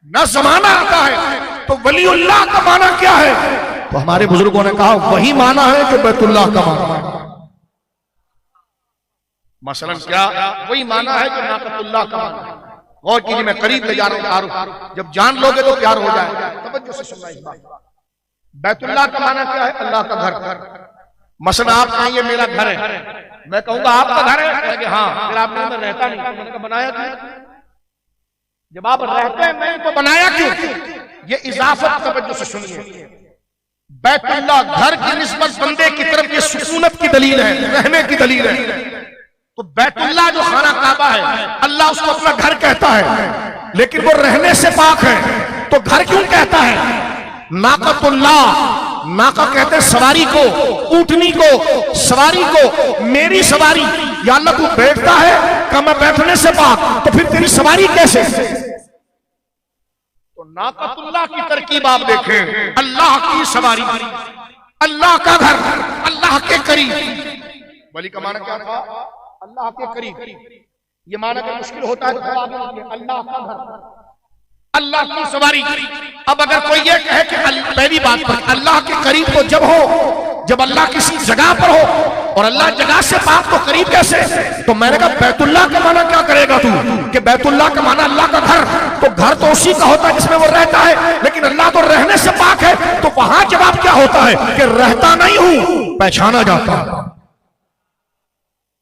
न जमाना आता है, तो वलीउल्लाह का माना क्या है? तो हमारे बुजुर्गों ने कहा वही माना है कि बैतुल्लाह का माना है। मसलन क्या? वही माना है कि नाकतुल्लाह का माना है। गौर कीजिए, मैं करीब ले जा रहा हूं, जब जान लोगे तो प्यार हो जाएगा। तवज्जो से सुनना इस बात। बैतुल्लाह का माना क्या है? अल्लाह का घर। मसलन आप कहें ये मेरा घर है, मैं कहूंगा आपका घर है, कि हाँ, फिर आपने मैं रहता नहीं, तो मैंने कहा बनाया क्यों? जब आप रहते हैं नहीं तो बनाया क्यों? ये इजाफत तवज्जो से सुनिए। बैतुल्लाह घर की निस्बत बंदे की तरफ ये सुकूनत की दलील है, रहने की दलील है। तो बैतुल्लाह जो खाना काबा है, अल्लाह उसको अपना घर कहता है, लेकिन वो रहने से पाक है, तो घर क्यों कहता है? नाकतुल्लाह, नाका कहते हैं सवारी को, ऊंटनी को, सवारी को। मेरी सवारी, या अल्लाह तू बैठता है कि मैं बैठने से पाक, तो फिर तेरी सवारी कैसे? तो नाकतुल्लाह की तरकीब आप देखें, अल्लाह की सवारी, अल्लाह का घर, अल्लाह के करीब। वली का माना क्या था? अल्लाह के करीब। ये माना का मुश्किल होता है, अल्लाह का घर, अल्लाह की सवारी। अब अगर कोई ये कहे कि पहली बात पर अल्लाह के करीब तो जब हो जब अल्लाह किसी जगह पर हो, और अल्लाह जगह से पाक तो करीब कैसे? तो मैंने कहा बैतुल्लाह का माना क्या करेगा तू? कि बैतुल्लाह का माना अल्लाह का घर, तो घर तो उसी का होता है जिसमें वो रहता है, लेकिन अल्लाह तो रहने से पाक है। तो वहां जवाब क्या होता है कि रहता नहीं हूं, पहचाना जाता है।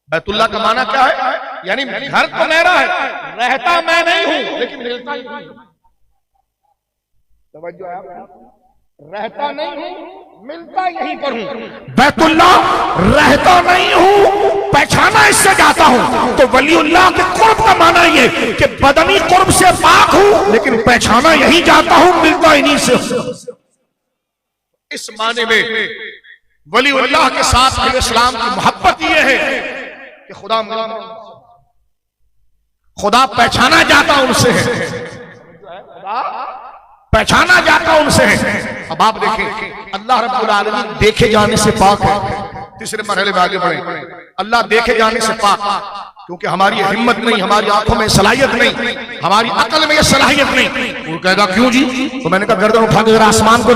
बैतुल्लाह का माना क्या है? यानी घर तो मेरा है, रहता मैं नहीं हूं, लेकिन मिलता ही नहीं। तवज्जो है, रहता नहीं हूं, मिलता यहीं पर हूं। बैतुल्लाह रहता नहीं हूं, पहचाना इससे जाता हूं। तो वलीउल्लाह के कुर्ब का माना ये कि बदनी कुर्ब से पाक हूं, लेकिन पहचाना यहीं जाता हूं, मिलता इन्हीं से। इस माने में वलीउल्लाह के साथ इस्लाम की मोहब्बत ये है कि खुदा पहचाना जाता उनसे है, पहचाना जाता उनसे है। अब आप देखें, अल्लाह रब्बुल आलमीन देखे जाने से पाक है। तीसरे मरहले में आगे बढ़े, अल्लाह देखे जाने से पाक, क्योंकि हमारी हिम्मत नहीं, हमारी आंखों में सलाहियत नहीं, हमारी अकल में यह सलाहियत नहीं। वो कहेगा क्यों जी? तो मैंने कहा गर्दन उठा के जरा आसमान को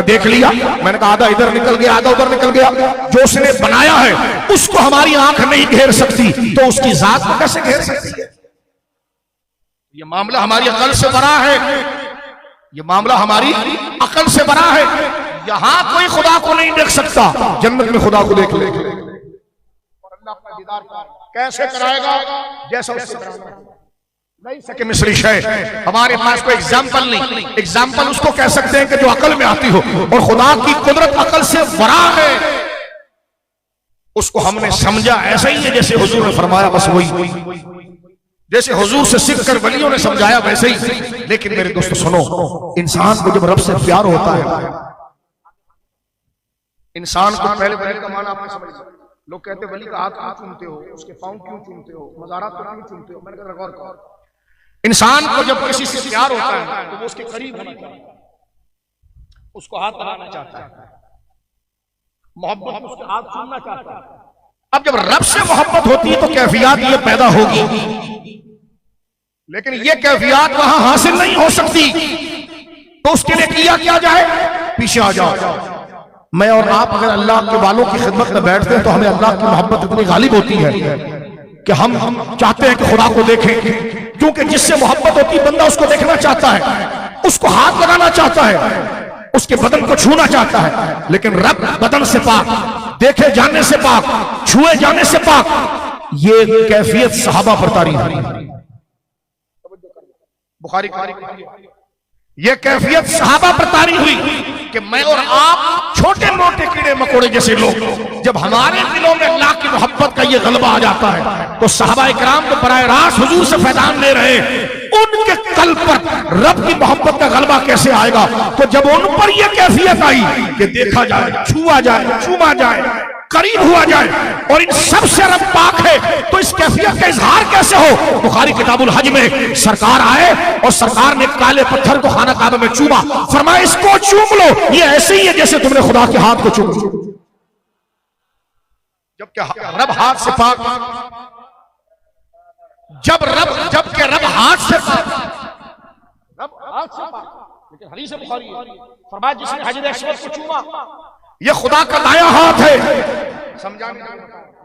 देख लिया। मैंने कहा आधा इधर निकल गया, आधा उधर निकल गया। जो उसने बनाया है उसको हमारी आंख नहीं घेर सकती, तो उसकी जात को कैसे घेर सकती है? ये मामला हमारी अकल से बड़ा है, ये मामला हमारी अकल से बड़ा है। यहां कोई खुदा को नहीं देख सकता, जन्नत में खुदा को देख ले। और अल्लाह का दीदार कैसे कराएगा? जैसा उससे कराना नहीं सके मिस्री शय। हमारे पास कोई एग्जाम्पल नहीं। एग्जाम्पल उसको कह सकते हैं कि जो अकल में आती हो, और खुदा की कुदरत अकल से बड़ा है। उसको हमने समझा ऐसा ही है जैसे हुजूर ने फरमाया, बस वही। जैसे हुजूर से सीख कर वलियों ने समझाया वैसे ही। लेकिन मेरे दोस्तों सुनो, इंसान को जब रब से प्यार होता है, इंसान को पहले वली का माना आपने समझ लिया। लोग कहते हैं वली का हाथ क्यों चूमते हो, उसके पांव क्यों चूमते हो, मज़ारात को क्यों चूमते हो। मैंने कहा गौर करो, इंसान को जब किसी से प्यार होता है तो वो उसके करीब होना चाहता है, उसको हाथ लगाना चाहता है, मोहब्बत में उसके हाथ चूमना चाहता है। अब जब रब से मोहब्बत होती है तो कैफियत ये पैदा होगी, लेकिन ये कैफियत वहां हासिल नहीं हो सकती। तो उसके लिए किया क्या जाए, पीछे आ जाओ। मैं और आप अगर अल्लाह के वालों की खिदमत में बैठते हैं तो हमें अल्लाह की मोहब्बत इतनी गालिब होती है कि हम चाहते हैं कि खुदा को देखें, क्योंकि जिससे मोहब्बत होती है बंदा उसको देखना चाहता है, उसको हाथ लगाना चाहता है, उसके बदन को छूना चाहता है। लेकिन रब बदन से पाक, देखे जाने से पाक, छुए जाने से पाक। ये कैफियत सहाबा पर तारी हुई, बुखारी ये कैफियत सहाबा पर तारी हुई कि मैं और आप छोटे मोटे कीड़े मकोड़े जैसे लोग, जब हमारे दिलों में अल्लाह की मोहब्बत का ये गलबा आ जाता है तो सहाबा इकराम तो बराह रास्त हुजूर से फैजान ले रहे, उनके कल्ब पर रब की मोहब्बत का गलबा कैसे आएगा। तो जब उन पर यह कैफियत आई कि देखा जाए, छुआ जाए, चूमा जाए, करीब हुआ जाए, और इन सब से रब पाक है, तो इस कैफियत का इजहार कैसे हो। बुखारी किताबुल हज में सरकार आए और सरकार ने काले पत्थर को खाना काबा में चूमा, फरमाया इसको चूम लो, ये ऐसे ही है जैसे तुमने खुदा के हाथ को चूम लिया। जबकि रब हाथ से पाक, जबकि रब हाथ से पाक, लेकिन हदीस बुखारी है, फरमाया जिसने हजर अस्वद को चूमा ये खुदा का दाया हाथ है। समझाने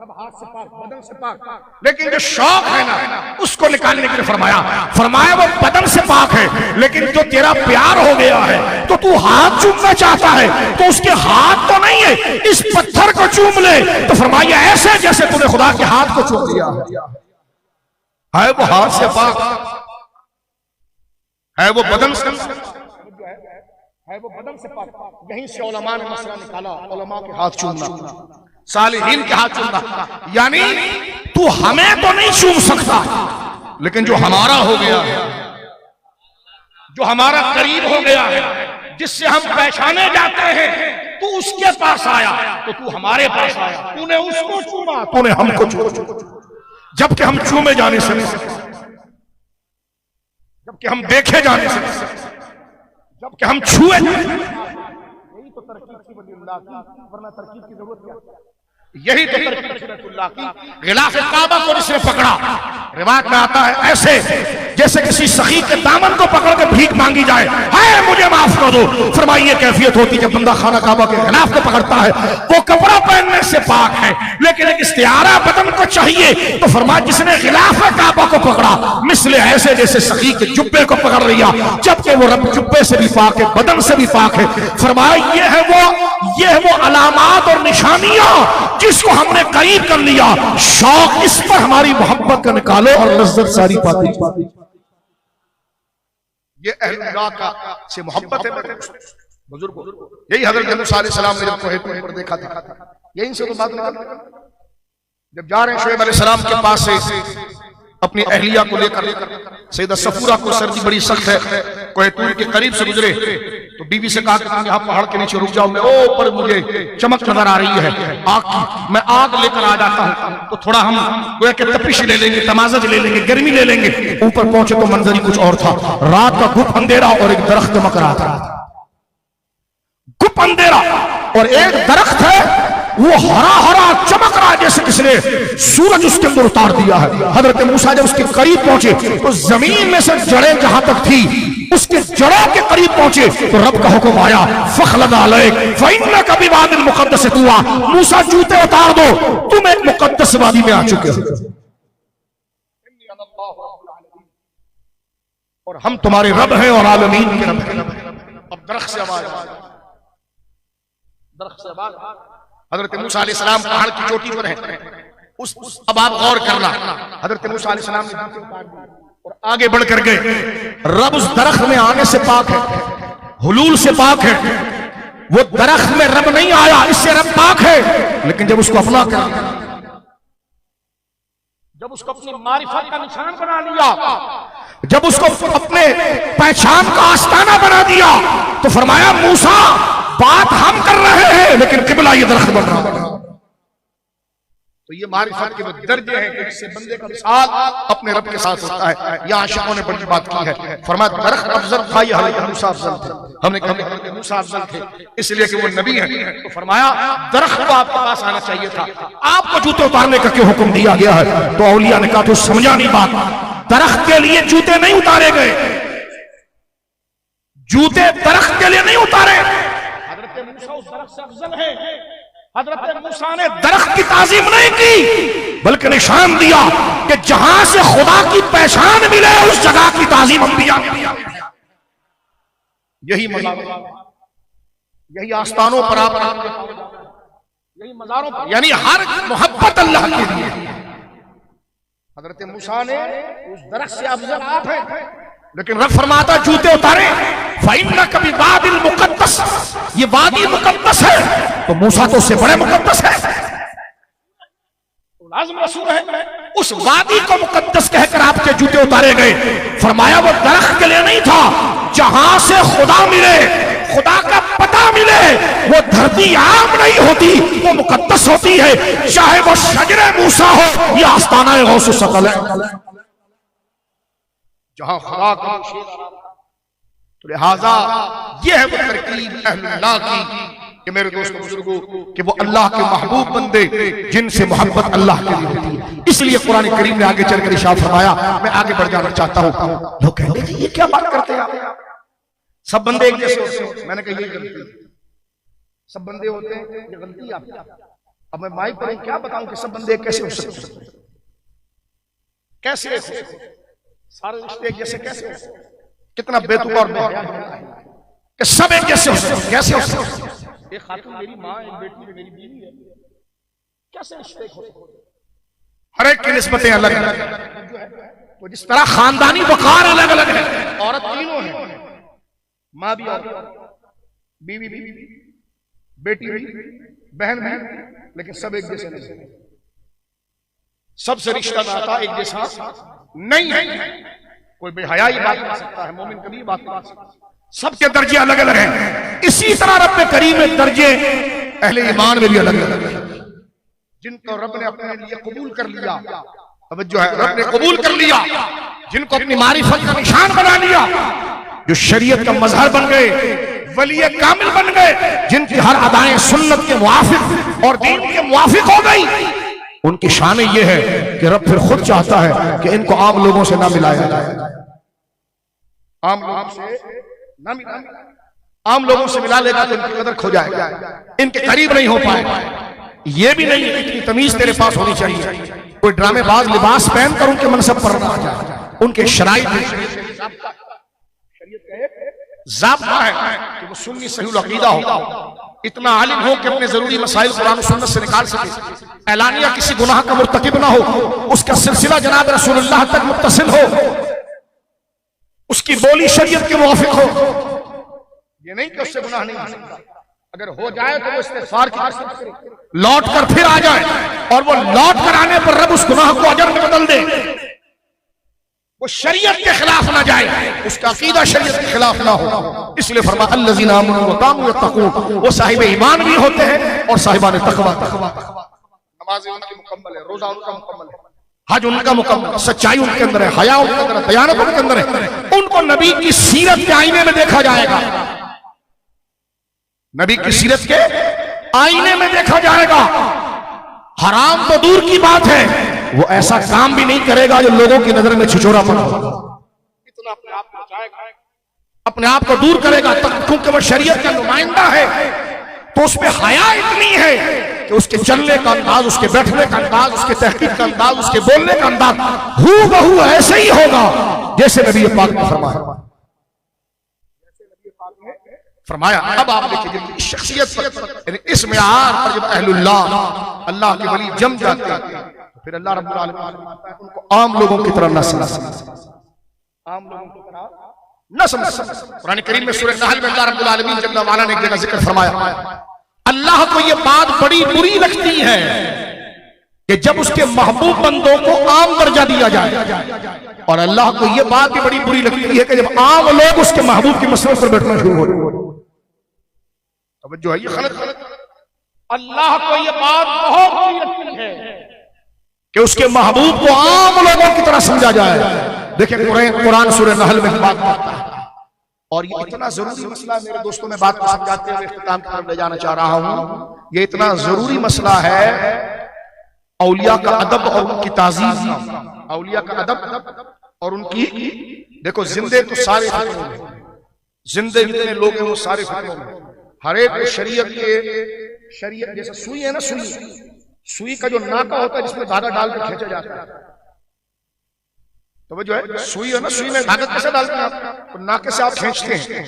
रब हाथ से पाक, बदन से पाक, लेकिन जो शौक है ना उसको निकालने के लिए फरमाया वो बदन से पाक है, लेकिन जो तेरा प्यार हो गया है तो तू हाथ चूमना चाहता है, तो उसके हाथ तो नहीं है, इस पत्थर को चूम ले। तो फरमाया ऐसे जैसे तूने खुदा के हाथ को चूम लिया है। वो हाथ से पाक है, वो बदन से है, वो बदन से पाक। यहीं से उलमा ने मसला निकाला, उलमा के हाथ चूमना, सालिहीन के हाथ चूमना, यानी तू हमें तो नहीं चूम सकता, लेकिन जो हमारा हो गया है, जो हमारा करीब हो गया है, जिससे हम पहचाने जाते हैं, तू उसके पास आया तो तू हमारे पास आया, तूने उसको चूमा, तूने हमको चूमा। जबकि हम चूमे जाने से नहीं सकते, जबकि हम देखे जाने से नहीं सकते, जबकि हम छुए। यही तो तरकीब की वलीउल्लाह की, वरना तरकीब की जरूरत क्या। यही तो तरकीब की वलीउल्लाह की। गिलाफ काबा को जिसने पकड़ा, रिवायत में आता है ऐसे जैसे किसी सखी के दामन को पकड़ के भीख मांगी जाए, हाय मुझे माफ कर दो। फरमाइए ये कैफियत होती है जब बंदा खाना काबा के खिलाफ को पकड़ता है। वो कपड़ा पहनने से पाक है, लेकिन एक इस्तियारा बदन को चाहिए, तो फरमाया जिसने खिलाफ काबा को पकड़ा मिसले ऐसे जैसे सखी के जुब्बे को पकड़ लिया, जबकि वो रब जुब्बे से भी पाक है, बदन से भी पाक है। फरमाया ये है वो अलामात और निशानियां जिसको हमने करीब कर लिया। शौक इस पर हमारी मोहब्बत का निकालो और लज्जत सारी पाती। ये अहलुल्लाह का से मोहब्बत है बुजुर्गों। यही हजरत मूसा अलैहि सलाम ने जब तौहीद पर देखा था, यहीं से तो बात निकाल। जब जा रहे हैं शुएब अलैहि सलाम के पास से अपनी अहलिया को लेकर, सैयदा सफूरा को सर्दी बड़ी सख्त है, कोहतूर के करीब से गुजरे तो बीवी से कहा कि तुम यहाँ पहाड़ के नीचे रुक जाओ, मैं ऊपर मुझे चमक नजर आ रही है आग की, मैं आग लेकर आ जाता हूँ, तो थोड़ा हम गोया के तपिश ले लेंगे, तमाज़त ले लेंगे, गर्मी ले लेंगे। ऊपर पहुंचे तो मंजर ही कुछ और था, रात का गुप अंधेरा और एक दरख्त चमक रहा था। गुप अंधेरा और एक दरख्त है वो हरा हरा चमक रहा जैसे किसने सूरज उसके अंदर उतार दिया है। हजरत मूसा जब उसके करीब पहुंचे तो जमीन में से जड़ें जहां तक थी उसके जड़ों के करीब पहुंचे तो रब का हुक्म आया, फखलद अलैक फइन्नका बिवादिल मुक़द्दस तुआ, मूसा जूते उतार दो, तुम एक मुकद्दस वादी में आ चुके हो और हम तुम्हारे रब हैं और आलमीन के रब हैं। अब दरख्त से आवाज, दरख्त से आवाज। हजरत मूसा अलैहिस्सलाम पहाड़ की चोटी पर है। अब आप गौर करना, हजरत मूसा अलैहिस्सलाम ने जूते उतार दिए और आगे बढ़कर गए। रब उस दरख्त में आने से पाक है, हुलूल से पाक है। वो दरख्त में रब नहीं आया, इससे रब पाक है, लेकिन जब उसको अपना कर जब उसको अपनी मारिफत का निशान बना लिया, जब उसको अपने पहचान का आस्ताना बना दिया, तो फरमाया मूसा बात हम कर रहे हैं लेकिन किबला ये दरख्त बन रहा है। तो ये मारिफत के वो दर्जे हैं कि जिससे बंदे का मिसाल अपने रब के साथ होता है। या आशिकों ने बड़ी बात की है, फरमाया दरख्त अफजल था, ये हज़रत मूसा अफजल थे। हमने कहा हज़रत मूसा अफजल थे इसलिए कि वो नबी हैं, तो फरमाया दरख्त को आपके पास आना चाहिए था, आपको जूते उतारने का क्यों हुक्म दिया गया है? तो औलिया ने कहा तो समझा नहीं बात, दरख्त के लिए जूते नहीं उतारे गए, जूते दरख्त के लिए नहीं उतारे। हज़रत मूसा उस दरख्त से अफजल है। हज़रत मूसा ने दरख्त की ताज़ीम नहीं की बल्कि निशान दिया कि जहां से खुदा की पहचान मिले उस जगह की ताज़ीम अंबिया ने किया। यही मज़ार, यही आस्थानों पर आप, यही मज़ारों पर, यानी हर मोहब्बत अल्लाह के लिए। हज़रत मूसा ने उस दरख्त से अफजल आप है, लेकिन रब फरमाता जूते उतारे, फ़इन्ना कभी वादिल मुक़द्दस, ये वादी मुक़द्दस है, तो मूसा तो उससे बड़े मुक़द्दस है, लाज़िम रसूल है। उस वादी को मुक़द्दस कहकर आपके जूते उतारे गए। फरमाया वो दरख्त के लिए नहीं था, जहां से खुदा मिले, खुदा का पता मिले, वो धरती आम नहीं होती, वो मुक़द्दस होती है, चाहे वो शजरे मूसा हो या आस्ताना गौस सकल है, जहां खुदा का तो लिहाजा यह है वो तरकीब अहलुल्लाह की कि मेरे दोस्तों बुजुर्गों कि वो अल्लाह के महबूब बंदे जिनसे मोहब्बत अल्लाह के लिए होती है। इसलिए कुरान करीम ने आगे चलकर इरशाद फरमाया, मैं आगे बढ़ जाना चाहता हूं। लोग कहते हैं ये क्या बात करते हैं आप, सब बंदे एक जैसे होते हैं। मैंने कहा ये गलती, सब बंदे होते हैं, ये गलती आपकी। अब मैं माइक पर क्या बताऊं कि सब बंदे कैसे हो सकते हैं, कैसे सारे रिश्ते एक जैसे कैसे हो सकते, कितना बेतुका और कि सब एक जैसे हो सकते, कैसे हो सकते? एक खातून मेरी माँ, एक बेटी मेरी बीवी है, कैसे रिश्ते हो सकते? हर एक की निस्बतें अलग अलग, तो जिस तरह खानदानी वकार अलग अलग है, औरत तीनों है, माँ भी और बीवी भी, बेटी भी, बहन भी, लेकिन सब एक जैसे नहीं, सबसे रिश्ता नाता एक जैसा नहीं है। कोई बेहयाई बात कर सकता है, मोमिन कभी बात कर सकता है, सबके दर्जे अलग अलग हैं। इसी तरह रब करीम में दर्जे अहले ईमान में भी अलग अलग हैं, जिनको रब ने अपने लिए कबूल कर लिया, अब जो है रब ने कबूल कर लिया, जिनको अपनी मारिफत का निशान बना लिया, जो शरीयत का मजहर बन गए, वली कामिल बन गए, जिनकी हर अदाएं सुन्नत के मुआफिक और दीन के मुआफिक हो गई, उनकी शान ये है कि रब फिर खुद चाहता है कि इनको आम लोगों से ना मिलाया जाए, आम लोगों से ना मिलाया, आम लोगों से मिला लेगा तो इनकी कदर खो जाएगा, इनके करीब नहीं हो पाएगा। ये भी नहीं है कि तमीज तेरे पास होनी चाहिए, कोई ड्रामेबाज लिबास पहनकर उनके मनसब पर ना जाए, उनके शराइत ज़ाब्ता है कि वो सुन्नी सही अकीदा हो, इतना आलिम हो कि अपने जरूरी मसाइल कुरान और सुन्नत से निकाल सके, एलानिया किसी गुनाह का मुर्तकिब ना हो, उसका सिलसिला जनाब रसूलुल्लाह तक मुत्तसिल हो, उसकी बोली शरीयत के मुवाफिक हो। ये नहीं कि उससे गुनाह नहीं हो सकता, अगर हो जाए तो वो इस्तिग़फ़ार की लौट कर फिर आ जाए, और वो लौट कर आने पर रब उस गुनाह को अजर में बदल दे, वो शरीयत के खिलाफ ना जाए, उसका अकीदा शरीयत के खिलाफ ना हो। इसलिए फरमाया अल्लज़ीना आमनू व कानू यत्तक़ून, वो साहिब ईमान भी होते हैं और साहिबान तक़वा। नमाज़ उनकी मुकम्मल है, रोजा उनका मुकम्मल है, हज उनका मुकम्मल, सच्चाई उनके अंदर है, हया उनके अंदर है, दयानत उनके अंदर है। उनको नबी की सीरत के आईने में देखा जाएगा, नबी की सीरत के आईने में देखा जाएगा। हराम तो दूर की बात है, वो ऐसा काम भी नहीं करेगा जो लोगों की नजर में छिछोरापन हो, इतना अपने आप को बचाएगा, अपने आप को दूर करेगा, क्योंकि वो शरीयत का नुमाइंदा है, तो उसमें हया इतनी है कि उसके चलने का अंदाज, उसके बैठने का अंदाज, उसके तहकीक का अंदाज, उसके बोलने का अंदाज हूबहू ऐसे ही होगा जैसे नबी पाक ने फरमाया। अब आप देखिए इस शख्सियत पर, इस मेयार पर जब अहलुल्लाह अल्लाह के वली जम जाते हैं, फिर अल्लाह रब्बुल आलमीन उनको आम लोगों की तरह न समझ, आम लोगों की तरह न समझ। कुरान करीम में सूरह नहल में अल्लाह रब्बुल आलमीन जल्ल वाला ने एक जगह जिक्र फरमाया, अल्लाह को ये बात बड़ी बुरी लगती है कि जब उसके महबूब बंदों को आम दर्जा दिया जाए, और अल्लाह को यह बात भी बड़ी बुरी लगती है कि जब आम लोग उसके महबूब की मसले पर बैठना शुरू हो। जो है ये गलत। अल्लाह को यह बात बहुत बुरी लगती है कि उसके महबूब को आम लोगों की तरह समझा जाए। देखिए कुरान सूरह नहल में बात करता है, और ये इतना जरूरी मसला मेरे दोस्तों में बात को समझाते हुए इख्तिताम की तरफ ले जाना चाह रहा हूं। ये इतना जरूरी मसला है औलिया का अदब और उनकी ताज़ीम, औलिया का अदब और उनकी। देखो जिंदे तो सारे फितनों में, जिंदे जितने लोग हैं वो सारे फितनों में। हर एक शरीयत जैसे सुई है ना, सुई का जो नाका होता है जिसमें धागा डाल कर खींचा जाता है, तो वो जो है सुई है ना, सुई में धागा कैसे डालते हैं आप, तो नाके से आप खींचते हैं।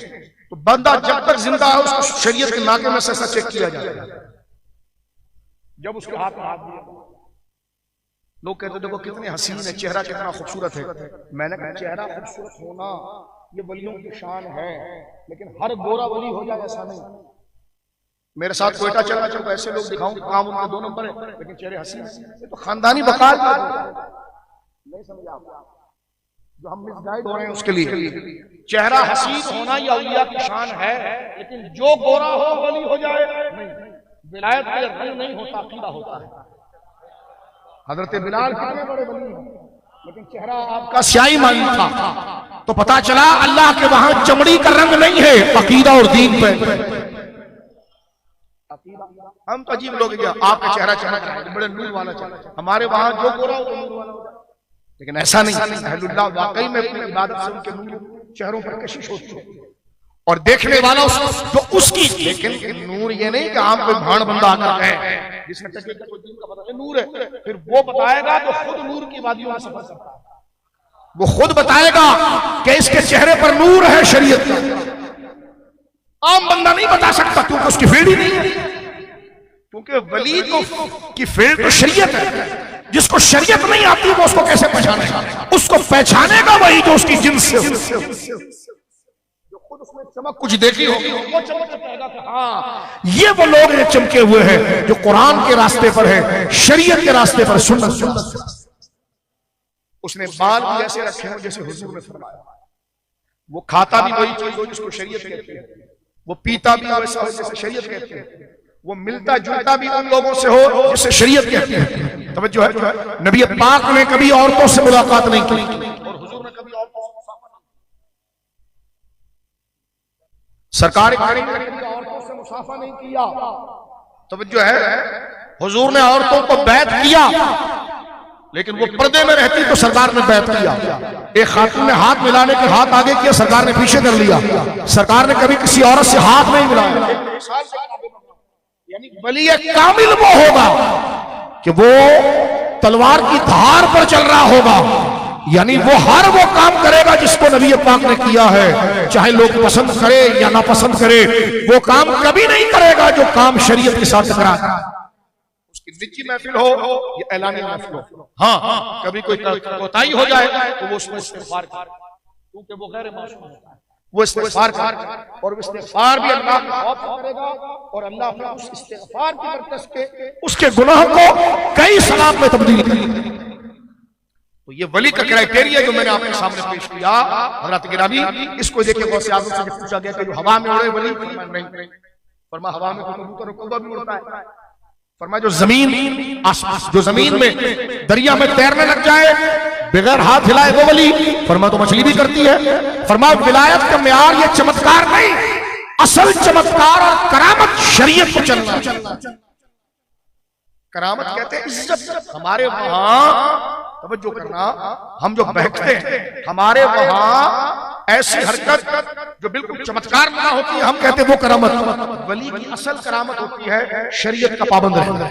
तो बंदा जब तक जिंदा है उसको शरीयत के नाके में से चेक किया जाता है। जब उसके हाथ में हाथ दिया, लोग कहते देखो कितने हसीन है, चेहरा कितना खूबसूरत है। मैंने कहा चेहरा खूबसूरत होना ये वलियों की शान है, लेकिन हर गोरा वली हो जाए ऐसा नहीं। मेरे साथ कोयटा चलना चाहूँ ऐसे लोग दिखाऊं काम उनके 2 नंबर है, लेकिन चेहरे हसीन है। तो खानदानी बकाल नहीं समझ आप, जो हम मिसगाइड हो रहे हैं उसके लिए। चेहरा हसीन होना ये औलिया की शान है, लेकिन जो गोरा हो वली हो जाए नहीं। विलायत का रंग नहीं होता, अकीदा होता है। हजरत बिलाल कितने बड़े वली हैं, लेकिन चेहरा आपका स्याही मानी था, तो पता चला अल्लाह के वहां चमड़ी का रंग नहीं है, अकीदा और दीन पे। हम तो अजीब लोग हैं, आपका चेहरा चमक रहा है, बड़े नूर वाला चेहरा। हमारे वहां जो गोरा हो तो नूर वाला हो जाए, लेकिन ऐसा नहीं। अहलुल्लाह वाकई में अपनी इबादत से उनके नूर चेहरों पर कशिश होती है, और देखने वाला जो उसकी। लेकिन नूर ये नहीं कि आप कोई भाड़ बंदा आकर है जिसमें दिन का पता है नूर है, फिर वो बताएगा तो खुद नूर की वादियों में सफर करता है। वो खुद बताएगा कि इसके चेहरे पर नूर है शरीयत का। आम बंदा नहीं बता सकता, क्योंकि उसकी फील्ड ही नहीं है। क्योंकि वली की फील्ड तो शरीयत है। जिसको शरीयत नहीं आती वो उसको कैसे पहचानेगा? उसको पहचानेगा वही जो उसकी जिन्स से उसमें चमक कुछ देखी होगी, वो चमक कहेगा कि हाँ ये वो लोग हैं चमके हुए हैं जो कुरान के रास्ते पर है, शरीयत के रास्ते पर। सुन्नत। उसने बाल भी ऐसे रखे हो जैसे हुजूर ने फरमाया। वो खाता भी वही चीज हो जिसको शरीयत कहते हैं, वो पीता भी वैसा हो जैसे शरीयत कहते हैं, वो मिलता जुलता भी उन लोगों से हो जिससे शरीयत कहते हैं। तवज्जो है, नबी पाक ने कभी औरतों से मुलाकात नहीं की, और हुजूर ने कभी औरतों से सरकार औरतों से मुसाफा नहीं किया। तवज्जो है, हुजूर ने औरतों को बैत किया, लेकिन वो पर्दे में रहती तो सरकार ने बैत किया। एक खातून ने हाथ मिलाने के हाथ आगे किया, सरकार ने पीछे कर लिया। सरकार ने कभी किसी औरत से हाथ नहीं मिलाया। यानी वली कामिल वो होगा कि वो तलवार की धार पर चल रहा होगा, यानी वो हर वो काम करेगा जिसको नबी पाक ने किया है, चाहे लोग पसंद करे या ना पसंद करे। वो काम कभी नहीं करेगा जो काम शरीयत के साथ टकरा। उसकी निजी महफिल हो या ऐलानी महफिल हो, हाँ कभी कोई कोताही हो जाए तो वो उसमें इस्तिग़फ़ार करे, क्योंकि वो गैर मासूम होता है। वो इस्तिग़फ़ार करे, और इस्तिग़फ़ार भी अल्लाह के खौफ से करेगा, और अल्लाह अपने उस इस्तिग़फ़ार की बरकत से उसके गुनाह को कई सवाब में तब्दील करेगा। तो ये वली का क्राइटेरिया जो मैंने आपके सामने पेश किया, हज़रात गिरामी, इसको देखिए गौसे आज़म से पूछा गया कि जो हवा में उड़े वली, नहीं। फरमा हवा में तो कबूतर और कौवा भी उड़ता है। फरमा जो जमीन में दरिया में तैरने लग जाए बगैर हाथ हिलाए वो वली। फरमा तो मछली भी करती है। फरमा विलायत का मेयार ये चमत्कार नहीं, असल चमत्कार और करामत शरीयत को चलना। करामत कहते हैं इज्जत। हमारे वहां तवज्जो करना, हम जो बहकते हैं हमारे वहां ऐसी हरकत जो बिल्कुल चमत्कार ना होती है, हम कहते हैं वो करामत। वली की असल करामत होती है शरीयत का पाबंद रहना,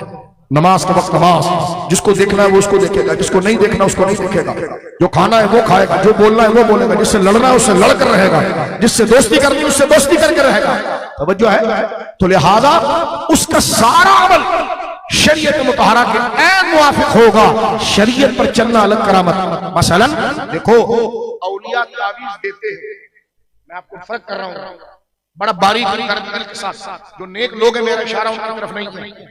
नमाज के वक्त नमाज, जिसको देखना है वो उसको देखेगा, जिसको नहीं देखना उसको नहीं देखेगा, जो खाना है वो खाएगा, जो बोलना है वो बोलेगा, जिससे लड़ना है उससे लड़कर रहेगा, जिससे दोस्ती करनी है उससे दोस्ती करके रहेगा। तवज्जो है, तो लिहाजा उसका सारा अमल शरीयत मुतहरा के ऐन मुवाफिक होगा। शरीयत पर चलना अलग करामत। मसलन देखो औलिया तावीज़ देते हैं, मैं आपको फर्क कर रहा हूँ बड़ा बारीक के साथ। जो नेक लोग हैं मेरा इशारा उनकी तरफ नहीं है,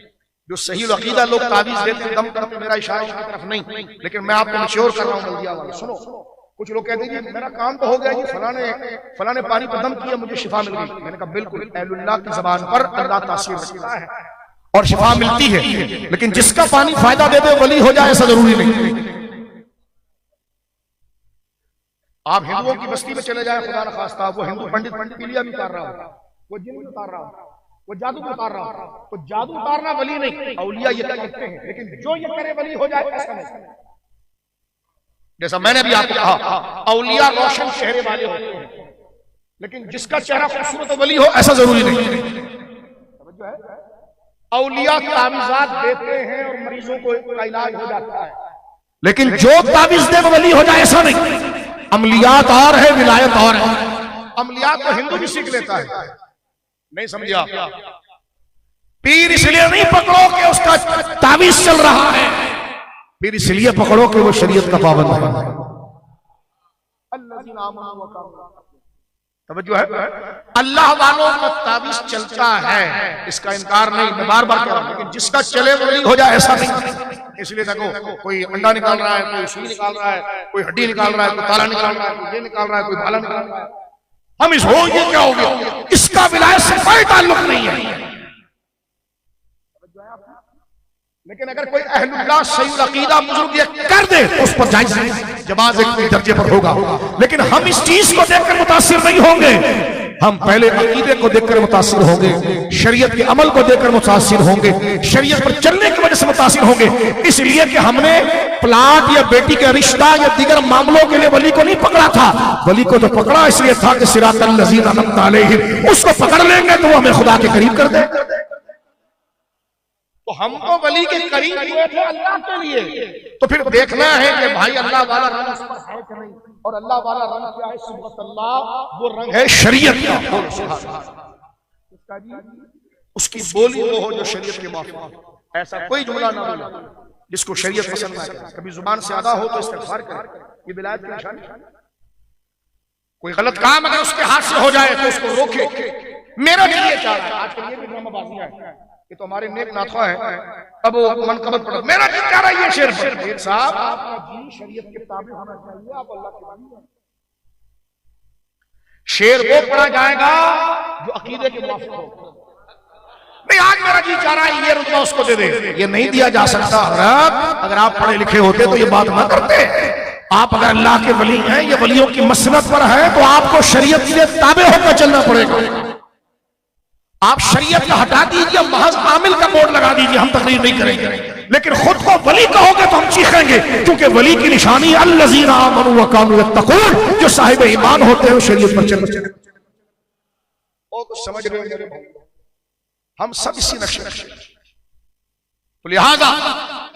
जो सही अकीदा लोग तावीज देते हैं, दम करते, मेरा इशारा उनकी तरफ नहीं, लेकिन मैं आपको मशहूर कर रहा हूँ बल्दिया वाला। सुनो, कुछ लोग कहते हैं जी मेरा काम तो हो गया जी, फलाने पानी पर दम किया, मुझे शिफा मिल गई। मैंने कहा बिल्कुल, अहलुल्लाह की जबान पर अल्लाह तासीर रखता है और शिफा मिलती है, लेकिन जिसका पानी फायदा दे दे वली हो जाए ऐसा जरूरी नहीं। आप हिंदुओं की बस्ती में चले जाए, खुदा न खास्ता, वो हिंदू पंडित पीलिया भी उतार रहा हो, वो जिन भी उतार रहा हो, वो जादू भी उतार रहा हो, तो जादू उतारना वली नहीं, औलिया ये करते हैं, लेकिन जो ये करे वली हो जाए ऐसा नहीं। जैसा मैंने भी आपको कहा, औलिया रोशन चेहरे वाले होते हैं, लेकिन जिसका चेहरा खूबसूरत वली हो ऐसा जरूरी नहीं। औलिया तावीज़ात देते हैं और मरीजों को का इलाज हो जाता है, लेकिन जो तावीज़ दे वली हो जाए ऐसा नहीं। अमलियात और है, विलायत और है। अमलियात तो हिंदू भी सीख लेता है, नहीं समझे आप? पीर इसलिए नहीं पकड़ो कि उसका तावीज़ चल रहा है, पीर इसलिए पकड़ो कि वो शरीयत का पाबंद है। तवज्जो है? अल्लाह वालों का तावीज़ चलता है, इसका इनकार नहीं, मैं बार बार कह रहा हूं, लेकिन जिसका चले वली हो जाए ऐसा नहीं। इसलिए देखो, कोई अंडा निकाल रहा है, कोई सुई निकाल रहा है, कोई हड्डी निकाल रहा है, कोई ताला निकाल रहा है, कोई ये निकाल रहा है, कोई भाला निकाल रहा है। हम इस हो ये क्या हो गया, इसका विलायत से कोई ताल्लुक नहीं है। लेकिन अगर कोई अहलुल्लाह सही अकीदा बुजुर्ग ये कर दे तो उस पर जायज जवाज एक दर्जे पर होगा, लेकिन हम इस चीज को देखकर मुतासिर नहीं होंगे। हम पहले अकीदे को देखकर मुतासिर होंगे, शरीयत के अमल को देखकर मुतासिर होंगे, शरीयत पर चलने की वजह से मुतासिर होंगे। इसलिए कि हमने प्लाट या बेटी का रिश्ता या दीगर मामलों के लिए वली को नहीं पकड़ा था, वली को तो पकड़ा इसलिए था कि सिरातल लज़ीना अनअमता अलैहिम, उसको पकड़ लेंगे तो वो हमें खुदा के करीब कर दे। तो हमको वली के करीब हुए थे अल्लाह के लिए, तो फिर देखना है कि भाई अल्लाह वाला रंग उस पर है कि नहीं, और अल्लाह वाला रंग क्या है? सुन्नत अल्लाह, वो रंग है शरीयत का। उसकी बोली वो हो जो शरीयत के मुआफिक। ऐसा कोई जुमला ना बोले जिसको शरीयत पसंद ना करे। कभी जुबान से अदा हो तो इस्तिग़फ़ार करे, ये विलायत की निशानी है। कोई गलत काम अगर उसके हाथ से हो जाए तो उसको रोके। मेरा दिल ये चाह रहा है, आजकल ये भी ड्रामाबाजियां है, ये तो हमारे नेक नाथा है, अब वो मनकबत पढ़, मेरा दिल चाह रहा है ये शेर पढ़। साहब आपका जी शरीयत के ताबे होना चाहिए, आप अल्लाह के बंदे हैं। शेर वो पढ़ा जाएगा जो अकीदे के मुआफिक हो। नहीं आज मेरा जी चाह रहा है ये रुतबा उसको दे दे, ये नहीं दिया जा सकता। अगर आप पढ़े लिखे होते तो ये बात ना करते। आप अगर अल्लाह के वली हैं, ये वलियों की मसनत पर है, तो आपको शरीयत के ताबे होकर चलना पड़ेगा। आप शरीयत का हटा दीजिए, महज आमिल का बोर्ड लगा दीजिए, हम तकरीर नहीं करेंगे, लेकिन खुद को वली कहोगे तो हम चीखेंगे, क्योंकि वली की निशानी अल्लज़ीना आमनू व कानू यत्तक़ून, जो साहिब ईमान होते हैं शरीयत पर चलते हैं। वो तो समझ रहे हो मेरे भाई, हम सब इसी नक्शे। तो लिहाजा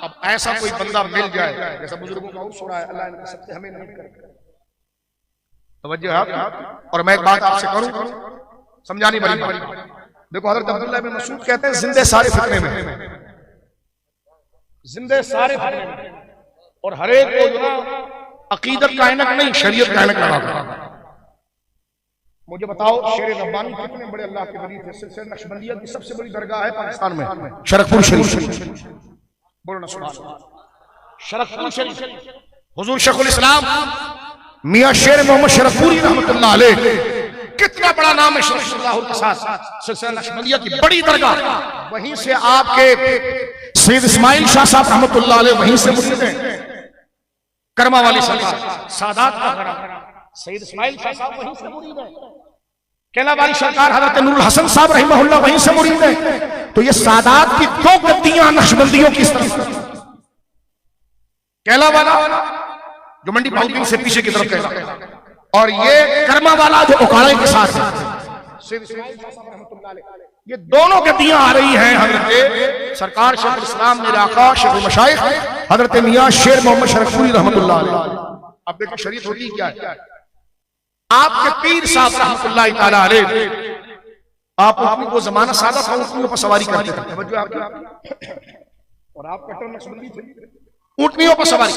अब ऐसा कोई बंदा मिल जाए, जैसा बुजुर्गों का उर्स हो रहा है, अल्लाह ने सबसे हमें नहीं करे। तवज्जो है। और मैं एक बात आपसे करूं, समझानी बड़ी बात। देखो हज़रत अब्दुल्लाह इब्न मसूद कहते हैं जिंदे सारे फितने में, जिंदे सारे फितने में, और हर एक को जो ना अकीदत का ऐनक नहीं शरीयत का ऐनक लगा था। मुझे बताओ शेर रब्बानी कितने बड़े अल्लाह के वली थे। सिलसिला नक्शबंदिया की सबसे बड़ी दरगाह है पाकिस्तान में, शरकपुर शरीफ। बोलो ना सुभान अल्लाह। शरकपुर शरीफ हुजूर शेखुल इस्लाम मियां शेर मोहम्मद शरकपुरी रहमतुल्लाह अलैह, कितना बड़ा नाम है सिलसिला नक्शबंदिया की बड़ी दरगाह। वहीं से आपके सैयद इस्माइल शाह साहब रहमतुल्लाह अलैह वहीं से मुरीद हैं। कर्मा वाली सरकार सादात का घराना सैयद इस्माइल शाह साहब वहीं से मुरीद हैं। केला वाली सरकार हज़रत नूरुल हसन साहब रहमतुल्लाह वहीं से मुरीद हैं। तो ये सादात की दो गद्दियां नक्शबंदियों की तरफ, केला वाला जो मंडी पाउटिंग से पीछे की तरफ है, और ये कर्मा वाला जो उकाड़े के साथ है, ये दोनों गद्दियां आ रही हैं हजरत सरकार शेखुल इस्लाम मेरे आका शेखुल मशाइख हजरत मियां शेर मोहम्मद शरकपुरी रहमतुल्लाह अलैह। अब देखो शरीयत होती क्या है। आपके पीर साहब रहमतुल्लाह तआला अलैह आप अपनी वो जमाना सादा था, ऊँटनियों पर सवारी करते थे, और आप कट्टर नक्शबंदी थे, ऊँटनियों पर सवारी।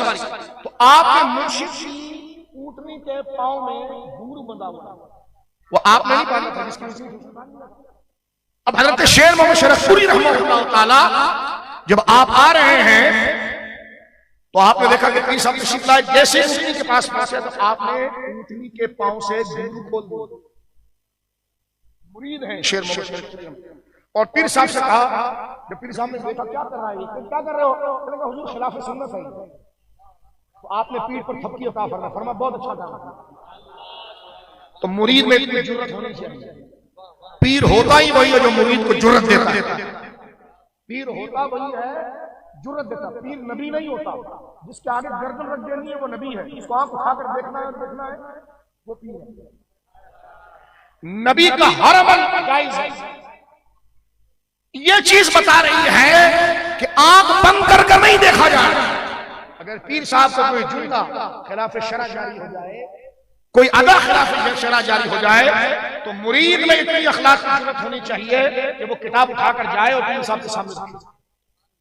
तो आपके मुर्शिद ऊँटनी के पांव में दूर बंधा हुआ, वो आपने नहीं पाना था जिसकी। अब हजरत शेर मोहम्मद शरकपुरी रहमतुल्लाह तआला जब आप आ रहे हैं तो आपने देखा कि पीर साहब तशरीफ लाए, जैसे ऊँटनी के पास पहुंचे तो आपने ऊँटनी के पांव से गुरु खोल दिया। मुरीद हैं शेर मोहम्मद। और पीर साहब से कहा, जब पीर साहब ने देखा क्या कर रहा है, क्या कर रहे हो, मैंने कहा हुजूर खिलाफ सुन्नत है। तो आपने पीठ पर थपकी अता फरमाया, फरमाया बहुत अच्छा काम। तो मुरीद में इतनी जुर्रत होनी चाहिए। पीर होता ही वही है जो मुरीद को जुर्रत देता है। पीर होता वही है जुर्रत देता। पीर नबी नहीं होता, जिसके आगे गर्दन रख देनी है वो नबी है, इसको आंख उठाकर देखना है वो पीर है। नबी का हर अमल जायज है। ये चीज बता रही है कि आंख बंद कर नहीं देखा जाए। अगर पीर साहब को कोई जुमला खिलाफ शरा जारी हो जाए, कोई अदा खिलाफ शरा जारी हो जाए, तो मुरीद में इतनी अखलाक की जरूरत होनी चाहिए कि वो किताब उठाकर जाए और पीर साहब के सामने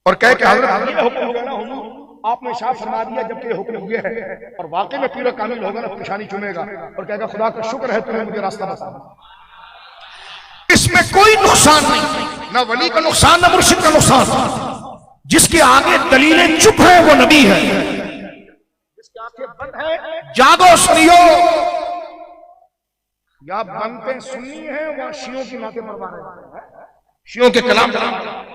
और कहे कि हजरत ये हुक्म होगा ना हुजूर, आपने शाह फरमा दिया जबकि हुक्म हुए है, और वाकई में पीर कामिल होगा ना, पेशानी चुमेगा और कहेगा खुदा का शुक्र है तुमने मुझे रास्ता बताया। इसमें कोई नुकसान नहीं, ना वली का नुकसान ना मुर्शिद का नुकसान। जिसके आगे दलीलें चुप है वो नबी है, जिसकी आंखें बंद है जागो सुनियो। या बनते सुन्नी है वहां शियों की नाते मरवा रहे हैं, शियों के कलाम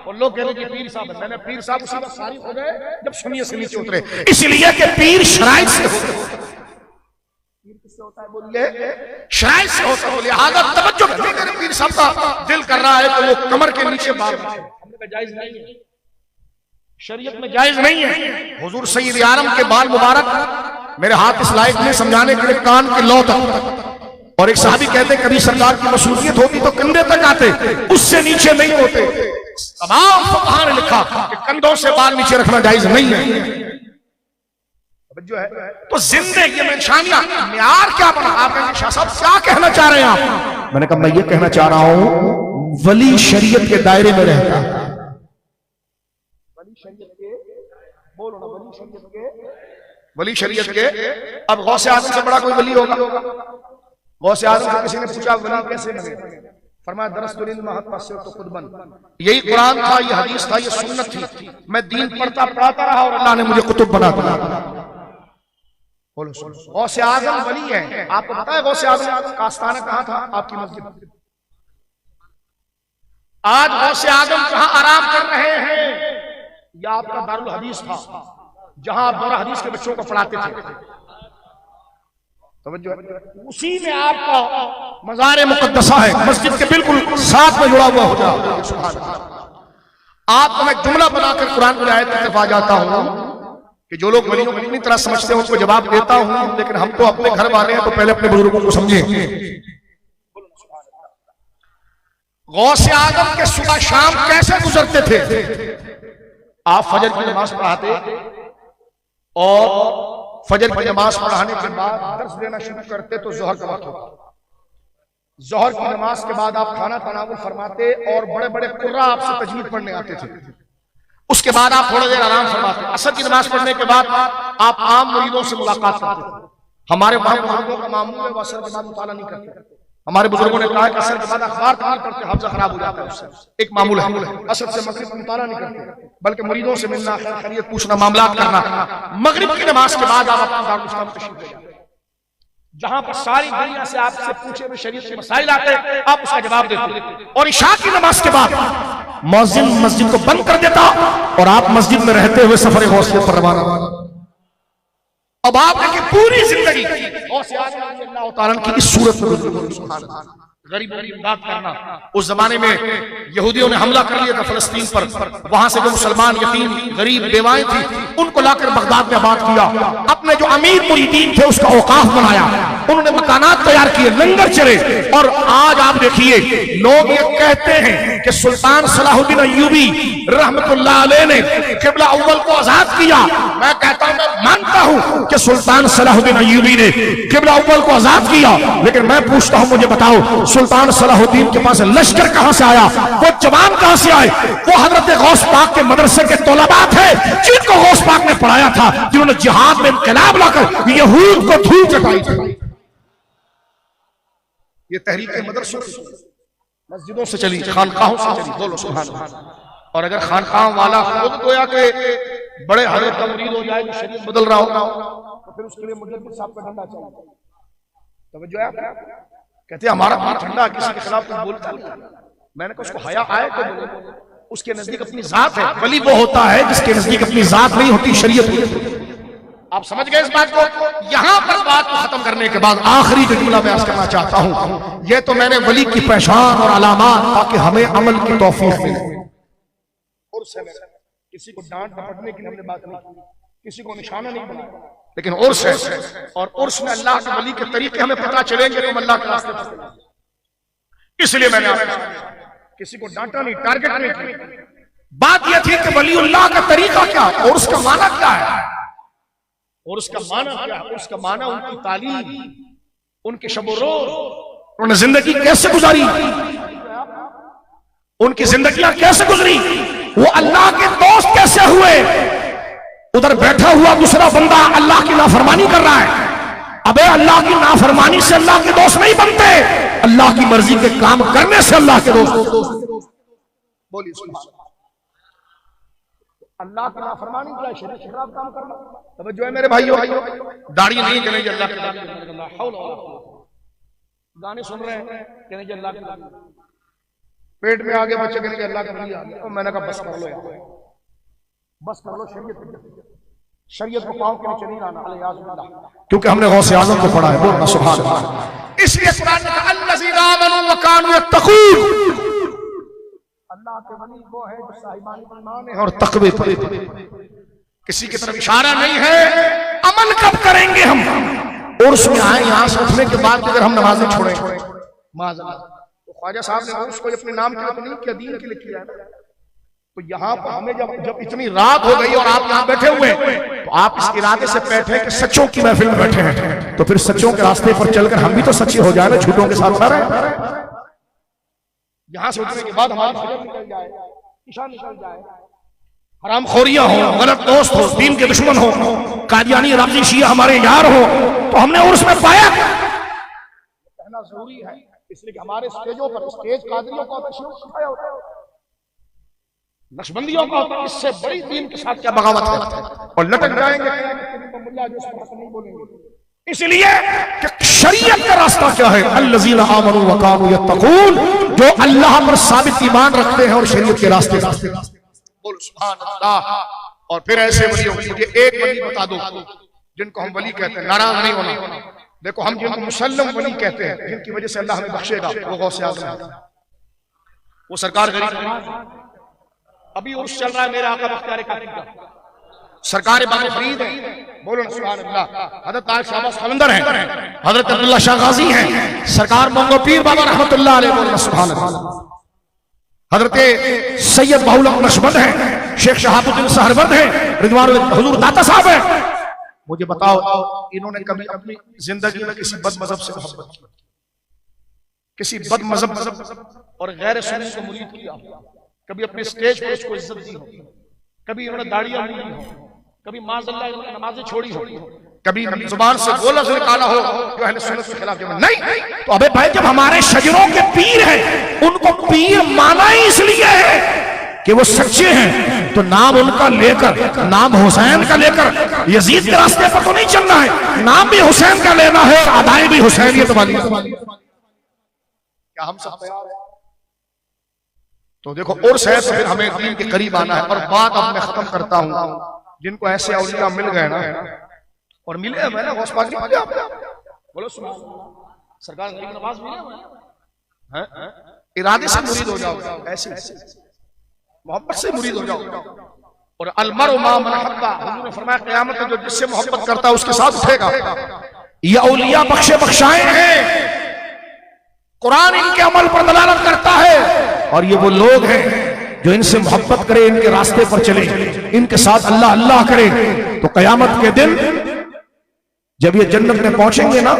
और लोग कह रहे हैं पीर साहब। मैंने पीर साहब उसी वक्त फारिग हो गए जब सुन्नियत से नीचे उतरे, इसलिए कि पीर शराइत से होते हैं। पीर किससे होता है बोलिए? शराइत से होता है। लिहाजा तवज्जो करें, पीर साहब का दिल कर रहा है तो वो कमर के नीचे बाल, हमने कहा जायज नहीं है, शरीयत में जायज नहीं है। हुजूर सैयद आलम के बाल मुबारक मेरे हाथ इस लायक में समझाने के लिए कान के लौ तक, और एक साहबी कहते कभी सरकार की मसूलियत होती तो कंधे तक आते, उससे नीचे नहीं होते। तमाम फुक़हा ने लिखा कि कंधों से बाल नीचे रखना जायज नहीं है। जो है तो जिंदगी में इंसानिया म्यार क्या बना? आप शाह साहब क्या कहना चाह रहे हैं आप? मैंने कहा मैं ये कहना चाह रहा हूं वली शरीयत के दायरे में रहता है। वली शरीयत के बोलो ना, वली शरीयत के, वली शरीयत के। अब गौसे आजम से बड़ा कोई वली होगा? गौसे आजम से किसी ने पूछा वली कैसे बने? फरमाया दरस्तुल इल्म हत्ता सिरतु खुदबन। यही कुरान था, ये हदीस था, ये सुन्नत थी। मैं दीन पढ़ता रहा और अल्लाह ने मुझे कुतुब बना दिया। गौसे आजम वली है। आपको पता है गौसे आजम का आस्थाना कहां था? आपकी मस्जिद। आज गौसे आजम कहां आराम कर रहे हैं? यह आपका दारुल हदीस था, जहां आप दौरा हदीस के बच्चों को पढ़ाते थे। उसी में आपका मज़ार मुक़द्दसा है, मस्जिद के बिल्कुल साथ में जुड़ा हुआ होगा। सुभान अल्लाह। आपको मैं जुमला बनाकर कुरान की आयत तक आ जाता हूं कि जो लोग वलियों को इतनी तरह समझते हैं उनको जवाब देता हूं, लेकिन हम तो अपने घर वाले हैं तो पहले अपने बुजुर्गों को समझे। गौसे आजम के सुबह शाम कैसे गुजरते थे? आप फजर की नमाज पढ़ाते और फजर की नमाज पढ़ाने के बाद दर्स देना शुरू करते तो जोहर का वक्त होता। जोहर की नमाज के बाद आप खाना तनावुल फरमाते और बड़े बड़े कुर्रा आपसे तजवीद पढ़ने आते थे। उसके बाद आप थोड़ी देर आराम फरमाते। असर की नमाज पढ़ने के बाद आप आम मुरीदों से मुलाकात करते थे। हमारे वहां बुजुर्गों का मामूल है वो असर के बाद मुताला नहीं करते। हमारे बुजुर्गों ने कहा कि असर के बाद अखबार तैयार करके हफ्ज़ा खराब हो जाता है, उससे एक मामूल है। असर से मगरिब का मुताला नहीं करते, बल्कि मुरीदों से मिलना, खैरियत पूछना, मामलात करना। मगरिब की नमाज के बाद आप अपना दारुल इस्लाम तशरीफ ले जाते, जहां पर सारी दुनिया से आपसे पूछे हुए शरीयत के मसाइल आते, आप उसका जवाब देते। और इशा की नमाज के बाद मुअज्जिन मस्जिद को बंद कर देता और आप मस्जिद में रहते हुए सफर गौसियत पर रवाना। अब आपकी पूरी जिंदगी गौसे आज़म अल्लाह ताला की इस सूरत में गरीबों की इमदाद करना। उस जमाने में यहूदियों ने हमला कर लिया था फलस्तीन पर। वहां से जो मुसलमान यतीम गरीब बेवाएं थी उनको लाकर बगदाद में आबाद किया। अपने जो अमीर मुरीदीन थे उसका औकाफ बनाया, उन्होंने मकानात तैयार किए, लंगर चले। और आज आप देखिए लोग ये कहते हैं कि सुल्तान सलाहुद्दीन अय्यूबी रहमतुल्लाह अलैह ने किबला अव्वल को आजाद किया। मैं कहता हूं, मैं मानता हूं कि सुल्तान सलाहुद्दीन अय्यूबी ने किबला अव्वल को आजाद किया, लेकिन मैं पूछता हूं मुझे बताओ सुल्तान सलाहुद्दीन के पास लश्कर कहां से आया? वो जवान कहां से आए? वो हजरत गौस पाक के मदरसे के तौलबा थे जिनको गौस पाक ने पढ़ाया था, जिन्होंने जिहाद में इनकलाब लाकर यहूद को धूल चटाई थी। ये तहरीक मदरसों मस्जिदों से चली, खानकाहों से चली। बोलो सुभान अल्लाह। और अगर खानकाह वाला खुद गोया के बड़े हजरत का मुरीद हो जाए जो शरीयत बदल रहा हो तो फिर उसके लिए मुजद्दिद साहब का डंडा चाहिए। तवज्जो है आपका? कहते हमारा हाथ ठंडा, किसी के खिलाफ कोई बोलता नहीं। मैंने कहा उसको हया आए तो बोले, उसके नजदीक अपनी जात है। वली वो होता है जिसके नजदीक अपनी जात नहीं होती, शरीयत होती। आप समझ गए इस बात को? यहां पर बात को खत्म करने के बाद आखिरी जो जुमला बयान करना चाहता हूं, यह तो मैंने वली की पहचान और अलामात ताकि हमें अमल की तौफीक मिले। उर्स है, किसी को डांट डपटने की हमने बात नहीं की, किसी को निशाना नहीं बनाया, लेकिन उर्स है और उर्स में अल्लाह के वली के तरीके हमें पता चलेंगे तो हम अल्लाह के रास्ते पर। इसलिए मैंने आपको किसी को डांटा नहीं, टारगेट नहीं किया। बात यह थी कि वलीउल्लाह का तरीका क्या और उसका माना क्या है, और उसका माना क्या है। उसका माना उनकी तालीम, उनके शब रोज, उन्होंने जिंदगी कैसे गुजारी, उनकी जिंदगियां कैसे गुजरी, वो अल्लाह के दोस्त कैसे हुए। उधर बैठा हुआ दूसरा बंदा अल्लाह की नाफरमानी कर रहा है। अबे अल्लाह की नाफरमानी से अल्लाह के दोस्त नहीं बनते, अल्लाह की मर्जी के काम करने से अल्लाह के दोस्त। बोलिए सुभान अल्लाह की नाफरमानी क्या है? शरीयत के खिलाफ काम करना। तवज्जो है मेरे भाइयों, दाढ़ी नहीं करेंगे अल्लाह के गाने सुन रहे हैं कहेंगे अल्लाह के, पेट में आगे बच्चे कहेंगे अल्लाह का। और मैंने कहा बस कर लो यार, बस कर लो, शरीयत को पांव के नीचे नहीं लाना, क्योंकि हमने गौसे आज़म को पढ़ा है। बोलना सुभान अल्लाह। इसलिए कुरान में अल्लज़ीना आमनू व कानू यत्तक़ून, अल्लाह के वली वो है जो साहिबान ईमान है और तक़वे पर। किसी की तरफ इशारा नहीं है, अमल कब करेंगे हम? और उसमें आए यहां से उठने के बाद अगर हम नमाजें छोड़ें, तो ख्वाजा साहब ने उसको अपने नाम के लिए नहीं किया, दीन के लिए किया है। तो यहाँ पर हमें जब इतनी रात हो गई और आप यहाँ बैठे हुए, तो आप इस इरादे से बैठे कि सच्चों की महफिल में बैठे हैं, तो फिर सच्चों के रास्ते पर चलकर हम भी तो सच्चे हो जाए ना, झूठों के साथ ना रहे। यहाँ से उठने के बाद हमारी फजर निकल जाए, ईशा निकल जाए, हरामखोरियां हो, गलत दोस्त हो, दीन के दुश्मन हो, कादियानी राफजी शिया हमारे यार हो, तो हमने और उसमें पाया कहना जरूरी है। इसलिए कि हमारे स्टेजों पर स्टेज कादरियों का सिखाया होता है, नक्शबंदियों का होता है। इससे बड़ी दीन के साथ क्या बगावत है, और लटक जाएंगे मुल्ला जो नहीं बोलेंगे। इसलिए कि शरीयत का रास्ता क्या है, अल्लज़ीना आमनू व कानू यत्तक़ून, जो अल्लाह पर साबित ईमान रखते हैं और शरीयत के रास्ते। बोलो सुभान अल्लाह। और फिर ऐसे वलियों, मुझे एक वली बता दो जिनको हम वली कहते हैं, नाराज नहीं होना। देखो हम जिनको मुसल्लम वली कहते हैं, जिनकी वजह से अल्लाह हमें बख्शेगा, वो गौसे आज़म है, वो सरकार गरीब। अभी उर्स चल रहा है मेरे आका बख्तियार कातिब का, सरकार बाबा फरीद है, बोलो सुभान अल्लाह। हजरत ताज शाहबाज कलंदर हैं, हजरत अब्दुल्ला शाह गाजी हैं, सरकार मोंगो पीर बाबा रहमतुल्लाह अलैह, बोलो सुभान अल्लाह। हजरत सैयद बाहुल नक्शबंद हैं, शेख शहाबुद्दीन सहरवर्द हैं, रिजवान हुजूर दाता साहब हैं। मुझे बताओ, इन्होंने कभी अपनी जिंदगी में किसी बद मजहब से मोहब्बत की, किसी बद मजहब और गैर सुन्नी को मुरीद किया, कभी अपने स्टेज पर उसको इज्जत दी हो, कभी इन्होंने दाढ़ियां ली हो, कभी माज़अल्लाह इन्होंने नमाजें छोड़ी हो, कभी जुबान से वो लफ्ज़ निकाला हो जो अहले सुन्नत के खिलाफ जमा नहीं। तो अबे भाई, जब हमारे शजरों के पीर हैं, उनको पीर माना ही इसलिए है कि वो सच्चे हैं, तो नाम उनका लेकर, नाम हुसैन का लेकर यजीद के रास्ते पर तो नहीं चलना है, नाम भी हुसैन का लेना है, अदाएं भी हुसैनियत वाली। क्या हम सब तैयार हैं? तो देखो उर्स है तो फिर हमें दीन के करीब आना है। और बात अब मैं खत्म करता हूं, जिनको ऐसे औलिया मिल गए ना, और मिले मैंने गौस पाक नहीं मिले, बोलो सरकार गरीब नवाज मिले हैं, इरादे से मुरीद हो जाओ, ऐसे मोहब्बत से मुरीद हो जाओ। और अलमरउ मा मन हब्बा, हुजूर ने फरमाया क़यामत में जो जिससे मोहब्बत करता है उसके साथ उठेगा। ये औलिया बख्शे बख्शाए हैं, कुरान इनके अमल पर दलालत करता है, और ये वो लोग हैं जो इनसे मोहब्बत करे, इनके रास्ते पर चले, इनके साथ अल्लाह अल्लाह करे। तो कयामत के दिन जब ये जन्नत में पहुंचेंगे ना,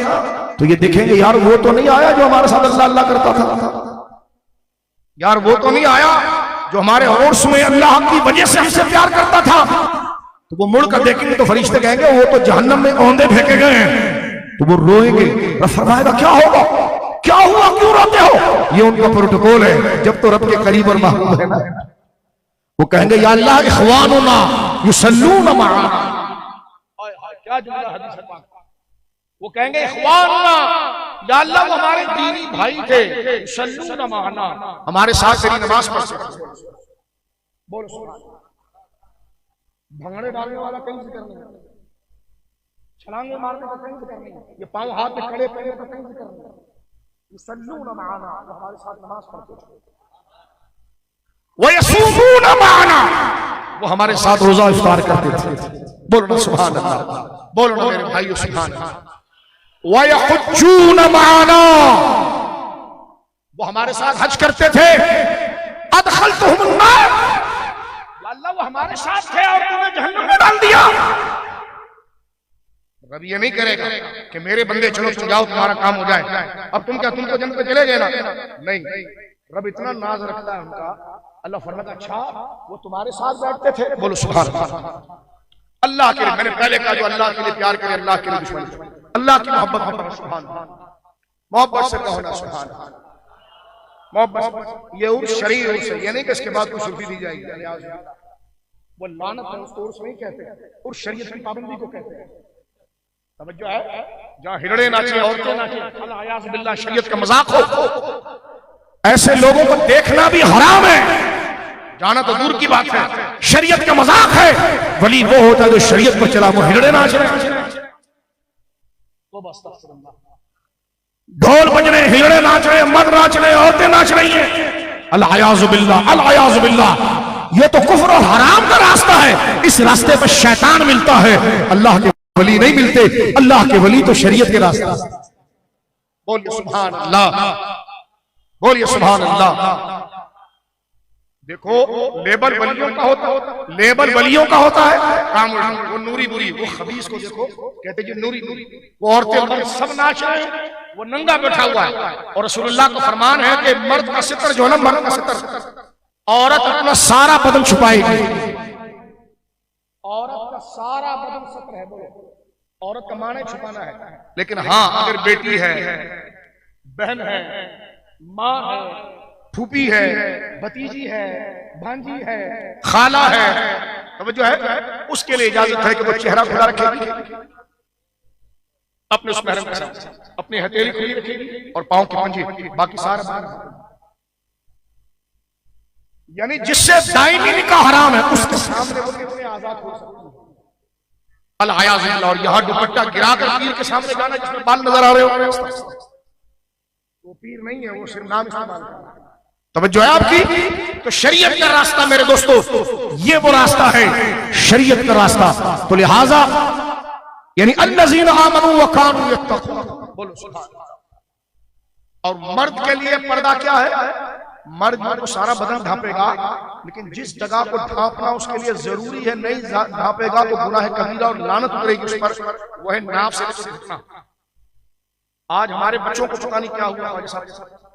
तो ये देखेंगे यार वो तो नहीं आया जो हमारे साथ अल्लाह अल्लाह करता था, यार वो तो नहीं आया जो हमारे होश में अल्लाह की वजह से हमसे प्यार करता था। तो वो मुड़ कर देखेंगे तो फरिश्ते कहेंगे वो तो जहन्नम में औंधे फेंके गए हैं। तो वो रोएंगे, फरमाएगा क्या होगा, क्या हुआ, क्यों रोते हो? ये उनका प्रोटोकॉल है, जब तो रब के करीब और महबूब है ना। वो कहेंगे या अल्लाह इख्वानुना युसल्लूना मअना। क्या जुमला हदीस पाक। वो कहेंगे इख्वानुना, या अल्लाह वो हमारे दीनी भाई थे, युसल्लूना मअना, हमारे साथ तेरी नमाज पढ़ते थे। बोलो सुभान अल्लाह। भंगड़े डालने वाला कहीं जिक्र नहीं है, छलांगे मारने का कहीं जिक्र नहीं है, ये पांव हाथ में कड़े पहने का कहीं जिक्र नहीं है। युसल्लूना मअना, हमारे साथ नमाज पढ़ते थे। वयसूमूना मअना, वो हमारे साथ रोजा इफ्तार करते थे। बोलो ना सुभान अल्लाह, बोलो ना मेरे भाइयों सुभान अल्लाह। वयहुज्जूना मअना, वो हमारे साथ हज करते थे। अदखलतहुमुन नार, अल्लाह वो हमारे साथ थे और तुम्हें जहन्नम में डाल दिया। रब ये नहीं करेगा कि मेरे बंदे चलो तुम जाओ तुम्हारा काम हो जाए, अब तुम क्या तुमको जन्नत में चले गए ना, नहीं। रब इतना नाज रखता है उनका। अल्लाह फरमाता अच्छा वो तुम्हारे साथ बैठते थे। बोलो सुभान अल्लाह। अल्लाह के लिए, मैंने पहले कहा जो अल्लाह के लिए प्यार करे अल्लाह के लिए दुश्मन, अल्लाह की मोहब्बत में सुभान अल्लाह, मोहब्बत से कहो ना सुभान अल्लाह, मोहब्बत। ये उर्स शरीर उर्स है, ये नहीं कि इसके बाद कोई सुर्फी दी जाएगी, वो लानत है, उसको उर्स नहीं कहते, उर्स शरीयत की पाबंदी को कहते हैं। तवज्जो है, जहां हिजड़े नाचे औरतें नाचे, अल-अयाज़ बिल्लाह, शरीयत का मजाक हो, ऐसे लोगों को देखना भी हराम है, जाना तो दूर की बात है, शरीयत का मजाक है। वली वो होता है जो शरीयत को चला, वो हिजड़े नाच रहे, ढोल बज रहे, हिजड़े नाच रहे, मर्द नाच रहे, औरतें नाच रही हैं। अल-अयाज़ बिल्लाह, अल-अयाज़ बिल्लाह, ये तो कुफ्र और हराम का रास्ता है। इस रास्ते पर शैतान मिलता है, अल्लाह के वली नहीं मिलते। अल्लाह के वली तो शरीयत के रास्ते। बोलिए सुभान अल्लाह, बोलिए सुभान अल्लाह। देखो लेबल वलियों का होता है, लेबल वलियों का होता है काम, वो नूरी बुरी, वो खबीस को देखो कहते जी नूरी बुरी, वो औरतें सब नाच रहे हैं, वो नंगा बैठा हुआ है। और रसूलुल्लाह का फरमान है कि मर्द का सितर जो है ना, मर्द का सितर, औरत अपना सारा बदन छुपाएगी, औरत का सारा बदन सत्र है। बोलो औरत का माने छुपाना है, लेकिन हाँ अगर बेटी है, बहन है, माँ है, फूफी है, भतीजी है, भांजी है, खाला है, तो जो है उसके लिए इजाजत है कि वो चेहरा खुला रखेगी, अपने उस महरम के साथ अपनी हथेली खुली रखेगी और पांव की पंजी, बाकी सारा बाहर। यानी जिससे दायमी निकाह हराम है उसके सामने वो कितने आजाद हो सकती है। अल-अयाज़ बिल्लाह। और यहां दुपट्टा गिराकर पीर के सामने जाना जिसमें बाल नजर आ रहे हो, वो पीर नहीं है, वो सिर्फ नाम इस्तेमाल कर रहा है। तवज्जो है आपकी। तो शरीयत का रास्ता मेरे दोस्तों, ये वो रास्ता है शरीयत का रास्ता। तो लिहाजा यानी अल्लज़ीना आमनू व कानू यत्तक़ून। बोलो सुभान अल्लाह। और मर्द के लिए पर्दा क्या है? मर्द को सारा बदन ढांपेगा, लेकिन जिस जगह को ढांपना उसके लिए जरूरी है नहीं ढांपेगा तो गुनाह कबीरा और लानत पड़ेगी उस पर, वो है नाप से घुटना। आज हमारे बच्चों को पता नहीं क्या हुआ,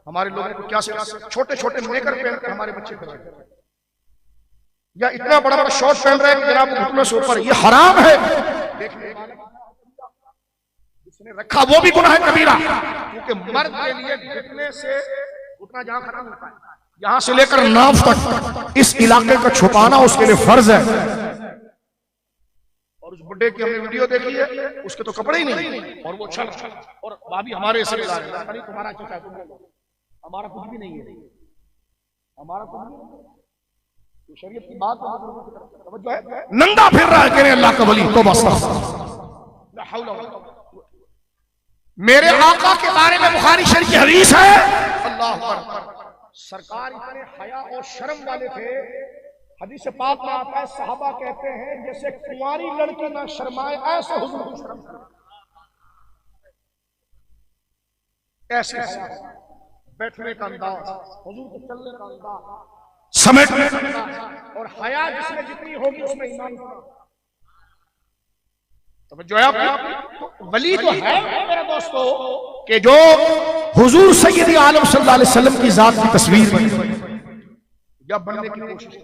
हमारे लोगों को क्या छोटे छोटे नेकर पहन कर हमारे बच्चे कर रहे हैं, या इतना बड़ा बड़ा शॉर्ट पहन रहे हैं कि जनाब घुटनों से ऊपर, ये हराम है। जिसने रखा वो भी गुनाह कबीरा, क्योंकि मर्द के लिए घुटने से घुटना जहां खत्म होता है, यहां से लेकर नाभ तक इस इलाके का छुपाना उसके लिए फर्ज है। और उस बुड्ढे की हमने वीडियो देखी है, उसके तो कपड़े ही नहीं, और वो छल और भाभी हमारे से तुम्हारा चचा तुम हमारा कुछ भी नहीं है, हमारा कुछ भी नहीं। शरीयत की बात है, नंगा फिर रहा है कह रहे अल्लाह का वली, तो बस मेरे आका के बारे में बुखारी शरीफ की हदीस है, अल्लाह अकबर, सरकार इतने हया और शर्म वाले थे। हदीस पाक में आता है, सहाबा कहते हैं जैसे कुंवारी लड़की ना शर्माए ऐसे हुजूर को शर्म ऐसे बैठने का अंदाज, हुजूर के चलने का अंदाज, समेटने का अंदाज, और हया जिसमें जितनी होगी उसमें ईमान। तो जो है तो वली तो है मेरे दोस्तों कि जो हुजूर सय्यद आलम सल्लल्लाहु अलैहि वसल्लम की जात की तस्वीर या बनने की कोशिश है।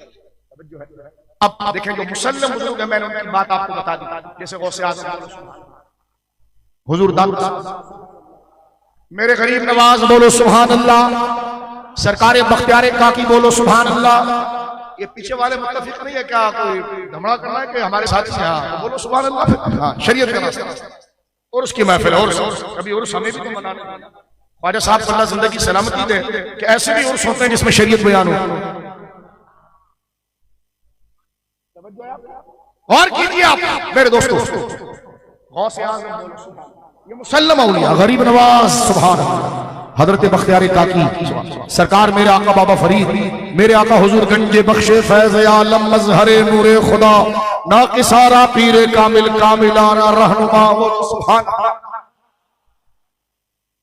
अब देखें जो मुसल्लम बुजुर्ग है, मैंने उनकी बात आपको बता दी, जैसे गौसे आज़म हुजूर दाऊद, मेरे गरीब नवाज बोलो सुभान अल्लाह, सरकार बख्तियार काकी बोलो सुभान अल्लाह, ये पीछे वाले मुत्तफिक नहीं है क्या, कोई धमड़ा करना है कि हमारे साथ ही? हाँ तो बोलो सुभान अल्लाह। हाँ शरीयत का रास्ता और उसकी महफिल और कभी और हमें भी तो मनाने। ख्वाजा साहब को अल्लाह जिंदगी सलामती दे कि ऐसे भी उर्स होते हैं जिसमें शरीयत बयान हो। और कीजिए आप मेरे दोस्तों, गौसे आज़म बोलो सुभान, ये मुसल्लम औलिया गरीब नवाज सुभान अल्लाह, हजरत बख्तियार काकी सरकार, मेरे आका बाबा फरीद, मेरे आका हुजूर गंजे बख्शे फैज़ आलम मज़हरे नूरे खुदा नाकिसारा पीरे कामिल कामिलाना रहनुमा बोलो सुभान अल्लाह।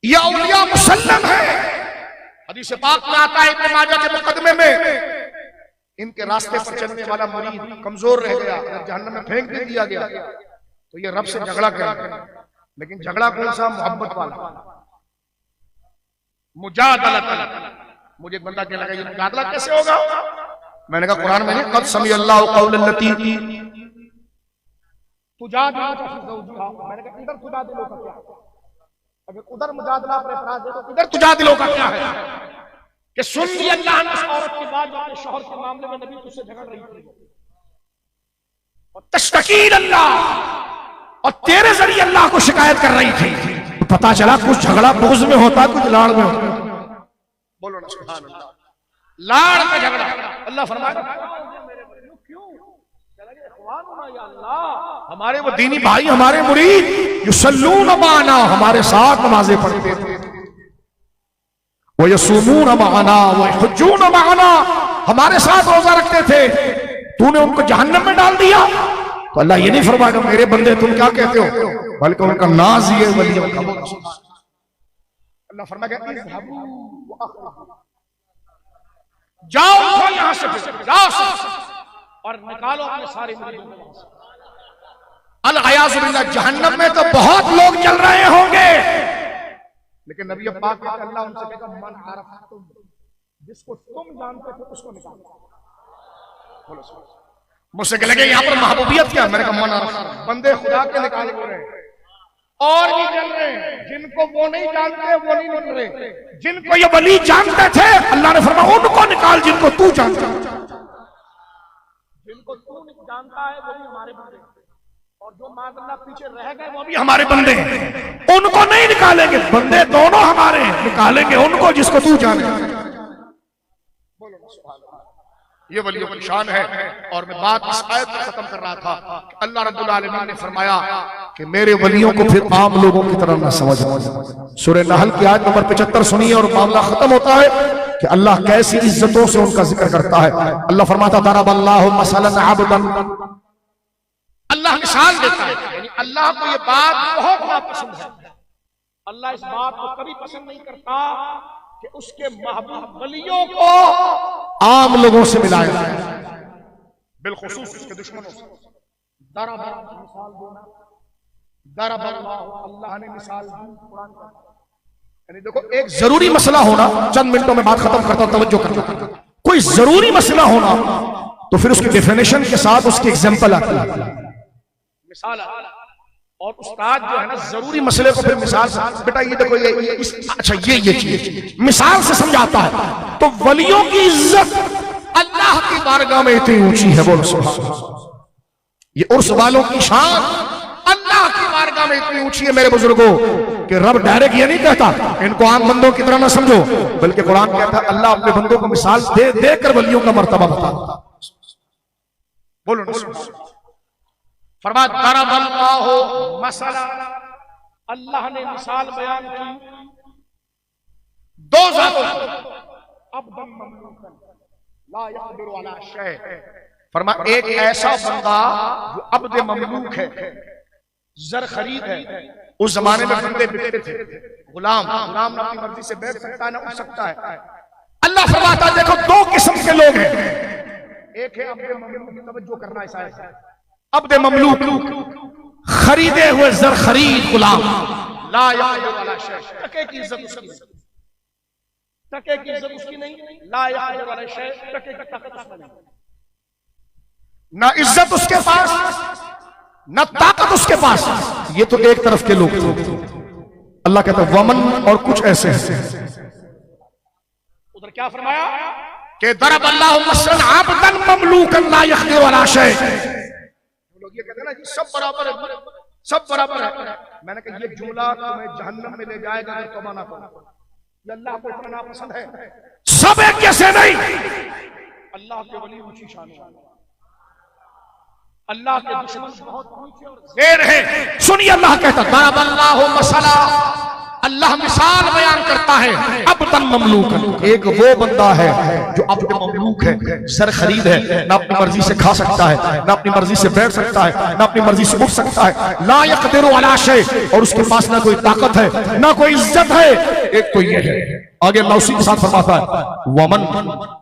ये औलिया मुसल्लम है। हदीस पाक में आता है इब्न माजा के मुकदमे में, इनके रास्ते पर चलने वाला मुरीद कमजोर रह गया, जहन्नम में फेंक भी दिया गया तो ये रब से झगड़ा करेगा। लेकिन झगड़ा कौन सा? मोहब्बत वाला, मुजादला। मुझे एक बंदा कहने लगा ये मुजादला कैसे होगा? मैंने कहा कुरान में नहीं, क़द समी अल्लाहु क़ौलन लती तुजादिलुका फी ज़ौजिहा। मैंने कहा इधर तुजादिलु का क्या है? अगर उधर मुजादला पर एतराज है तो इधर तुजादिलु का क्या है? कि सुन ली अल्लाह ने उस औरत की बात जो अपने शौहर के मामले में नबी तुझसे झगड़ रही थी, और तश्तकील अल्लाह, और तेरे जरिए अल्लाह को शिकायत कर रही थी। तो पता चला कुछ झगड़ा बुग़्ज़ में होता, कुछ लाड़ में होता। बोलो ना सुभान अल्लाह। लाड़ में झगड़ा, अल्लाह फरमाता हमारे वो दीनी भाई, हमारे मुरीद युसल्लून माना, हमारे साथ नमाजें पढ़ते थे, वो यसूमून माना वो हुज्जून माना, हमारे साथ रोजा रखते थे। तूने उनको जहन्नम में डाल दिया तो अल्लाह ये नहीं फरमाएगा मेरे बंदे तुम क्या कहते हो, बल्कि उनका नाज ये वलियों का। अल्लाह फरमाएगा जाओ यहां से, जाओ और निकालो अपने सारे मुरीदों को। अल-अयाज़ु बिल्लाह, जहन्नम में तो बहुत लोग चल रहे होंगे, लेकिन नबी पाक का अल्लाह उनसे कहेगा मन अरफ़तुम, जिसको तुम जानते थे उसको निकालो। बोलो मुझसे लगे यहाँ पर महबूबियत क्या? मैंने कहा मन अरफ़तुम, बंदे खुदा के निकाले हो रहे और भी चल रहे हैं, जिनको वो नहीं जानते वो नहीं निकल रहे, जिनको ये वली जानते थे अल्लाह ने फरमाया उनको निकाल, जिनको तू जानता है, जिनको तू जानता है वो भी हमारे बंदे, और जो माज़अल्लाह पीछे रह गए वो भी हमारे बंदे, उनको नहीं निकालेंगे। बंदे दोनों हमारे, निकालेंगे उनको जिसको तू जाने। बोलो सुभान अल्लाह। ये वलियों की शान है। और मैं बात इस आयत में खत्म कर रहा था कि अल्लाह रब्बुल आलमीन ने फरमाया कि मेरे वलियों को फिर आम लोगों की तरह न समझो। सूरह नहल की आयत नंबर 75 सुनिए और मामला खत्म होता है कि अल्लाह कैसी इज्जतों से उनका जिक्र करता है। अल्लाह फरमाता दरबल्लाहु मसलन अब्दन, अल्लाह मिसाल देता है, यानी अल्लाह को ये बात बहुत पसंद है। अल्लाह इस बात को कभी पसंद नहीं करता कि उसके महबूब वलियों को आम लोगों से मिलाया जाए, बिलखुसूस उसके दुश्मनों से। मिसाल देना, अल्लाह ने मिसाल दी कुरान का। यानी देखो एक जरूरी मसला होना, चंद मिनटों में बात खत्म करता हूं, तवज्जो करना। कोई जरूरी मसला होना तो फिर उसकी डेफिनेशन के साथ उसकी एग्जांपल आती है, मिसाल आती है। और उस्ताद जो है ना जरूरी मसले को फिर मिसाल से, बेटा ये देखो ये अच्छा ये चीज मिसाल से समझाता है। तो वलियों की इज्जत अल्लाह की बारगाह में इतनी ऊंची है, बोलो सुभान अल्लाह। ये उर्स वालों की शान अल्लाह की बारगाह में इतनी ऊंची है मेरे बुजुर्गों कि रब डायरेक्ट ये नहीं कहता इनको आम बंदों की तरह ना समझो, बल्कि कुरान कहता है अल्लाह अपने बंदों को मिसाल दे देकर वलियों का मर्तबा बताता। बोलो ना फरमा दरबल्लाहु मसला, अल्लाह ने मिसाल बयान की दो जातों, अब्दन ममलूकन ला यक़दिरु अला शै। फरमा एक ऐसा बंदा जो अब्द ममलूक है, जर खरीद है। उस जमाने में बंदे बिकते थे, गुलाम ना अपनी मर्जी से बेच सकता है ना उठ सकता है। अल्लाह फरमाता है देखो दो किस्म के लोग हैं, एक है अब्द ममलूक, तवज्जो करना ऐसा है, अब्द ममलूक खरीदे हुए जर खरीद गुलाम, ला यक़दिरु अला शै, टके की इज्जत उसकी नहीं, टके की इज्जत उसकी नहीं, ला यक़दिरु अला शै, टके की ताकत उसकी नहीं, ना इज्जत उसके पास ना ताकत उसके पास। ये तो एक तरफ के लोग थे। अल्लाह कहता है वमन और कुछ ऐसे हैं। उधर क्या फरमाया कि दरब अल्लाहु मसलन अब्दन ममलूकन ला यक़दिरु अला शै। लोग ये कहते हैं ना कि सब बराबर है, सब बराबर है। मैंने कहा ये जुमला तुम्हें जहन्नम में ले जाएगा अगर तौबा ना करो। ये अल्लाह को इतना नापसंद है। सब एक जैसे नहीं, अल्लाह के वली ऊंची शान है, अल्लाह के दुश्मन बहुत नीचे और ढेर है। सुनिए अल्लाह कहता दरब अल्लाहु मसला, अल्लाह मिसाल बयान करता है अब्दन ममलूकन, एक वो बंदा है जो अपने ममलूक है, सर खरीद है, ना अपनी मर्जी से खा सकता है, ना अपनी मर्जी से बैठ सकता है, ना अपनी मर्जी से उठ सकता है। ला यक़दिरु अला शै, और उसके पास ना कोई ताकत है ना कोई इज्जत है। एक तो ये है। आगे अल्लाह उसी के साथ फरमाता है वमन,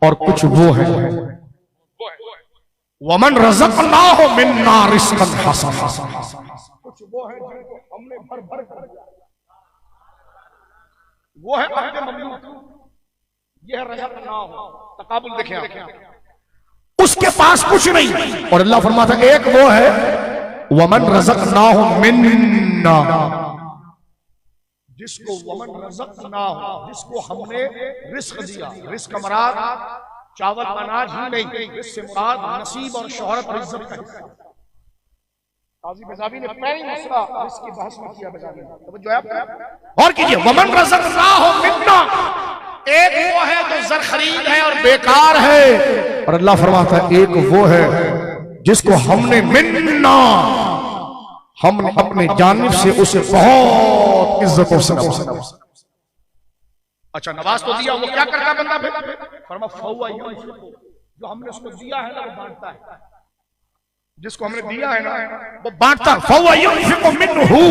और कुछ वो है वमन रज़क़नाहु मिन्ना रिज़्क़न हसना, कुछ वो है जिनको हमने भर भर कर दिया, वो है अपने ममलूक। ये है रज़क़नाहु, तकाबुल देखें आप, उसके पास कुछ नहीं। और अल्लाह फरमाता है एक वो है वमन रज़क़नाहु मिन्ना, जिसको वमन रज़क़नाहु, जिसको हमने रिस्क दिया। रिस्क मराद चावल अनाज ही नहीं, इससे मुराद नसीब और शोहरत और इज्जत का हिस्सा। काजी बेज़ावी ने पहली मसला इसकी बहस में किया। बेज़ावी तो जो है और कीजिए वमन रज़क़नाहु मिन्ना, एक वो है जो ज़र खरीद है और बेकार है। और अल्लाह फरमाता है एक वो है जिसको हमने मिन्ना, हमने अपने जानिब से उसे बहुत इज्जतों से नवाजा। अच्छा नवाज तो दिया, वो क्या करता बंदा फिर? फरमा फहुवा युनफिकु, जो हमने उसको दिया है ना वो बांटता है। जिसको हमने दिया है ना वो बांटता। फहुवा युनफिकु मिन्हु,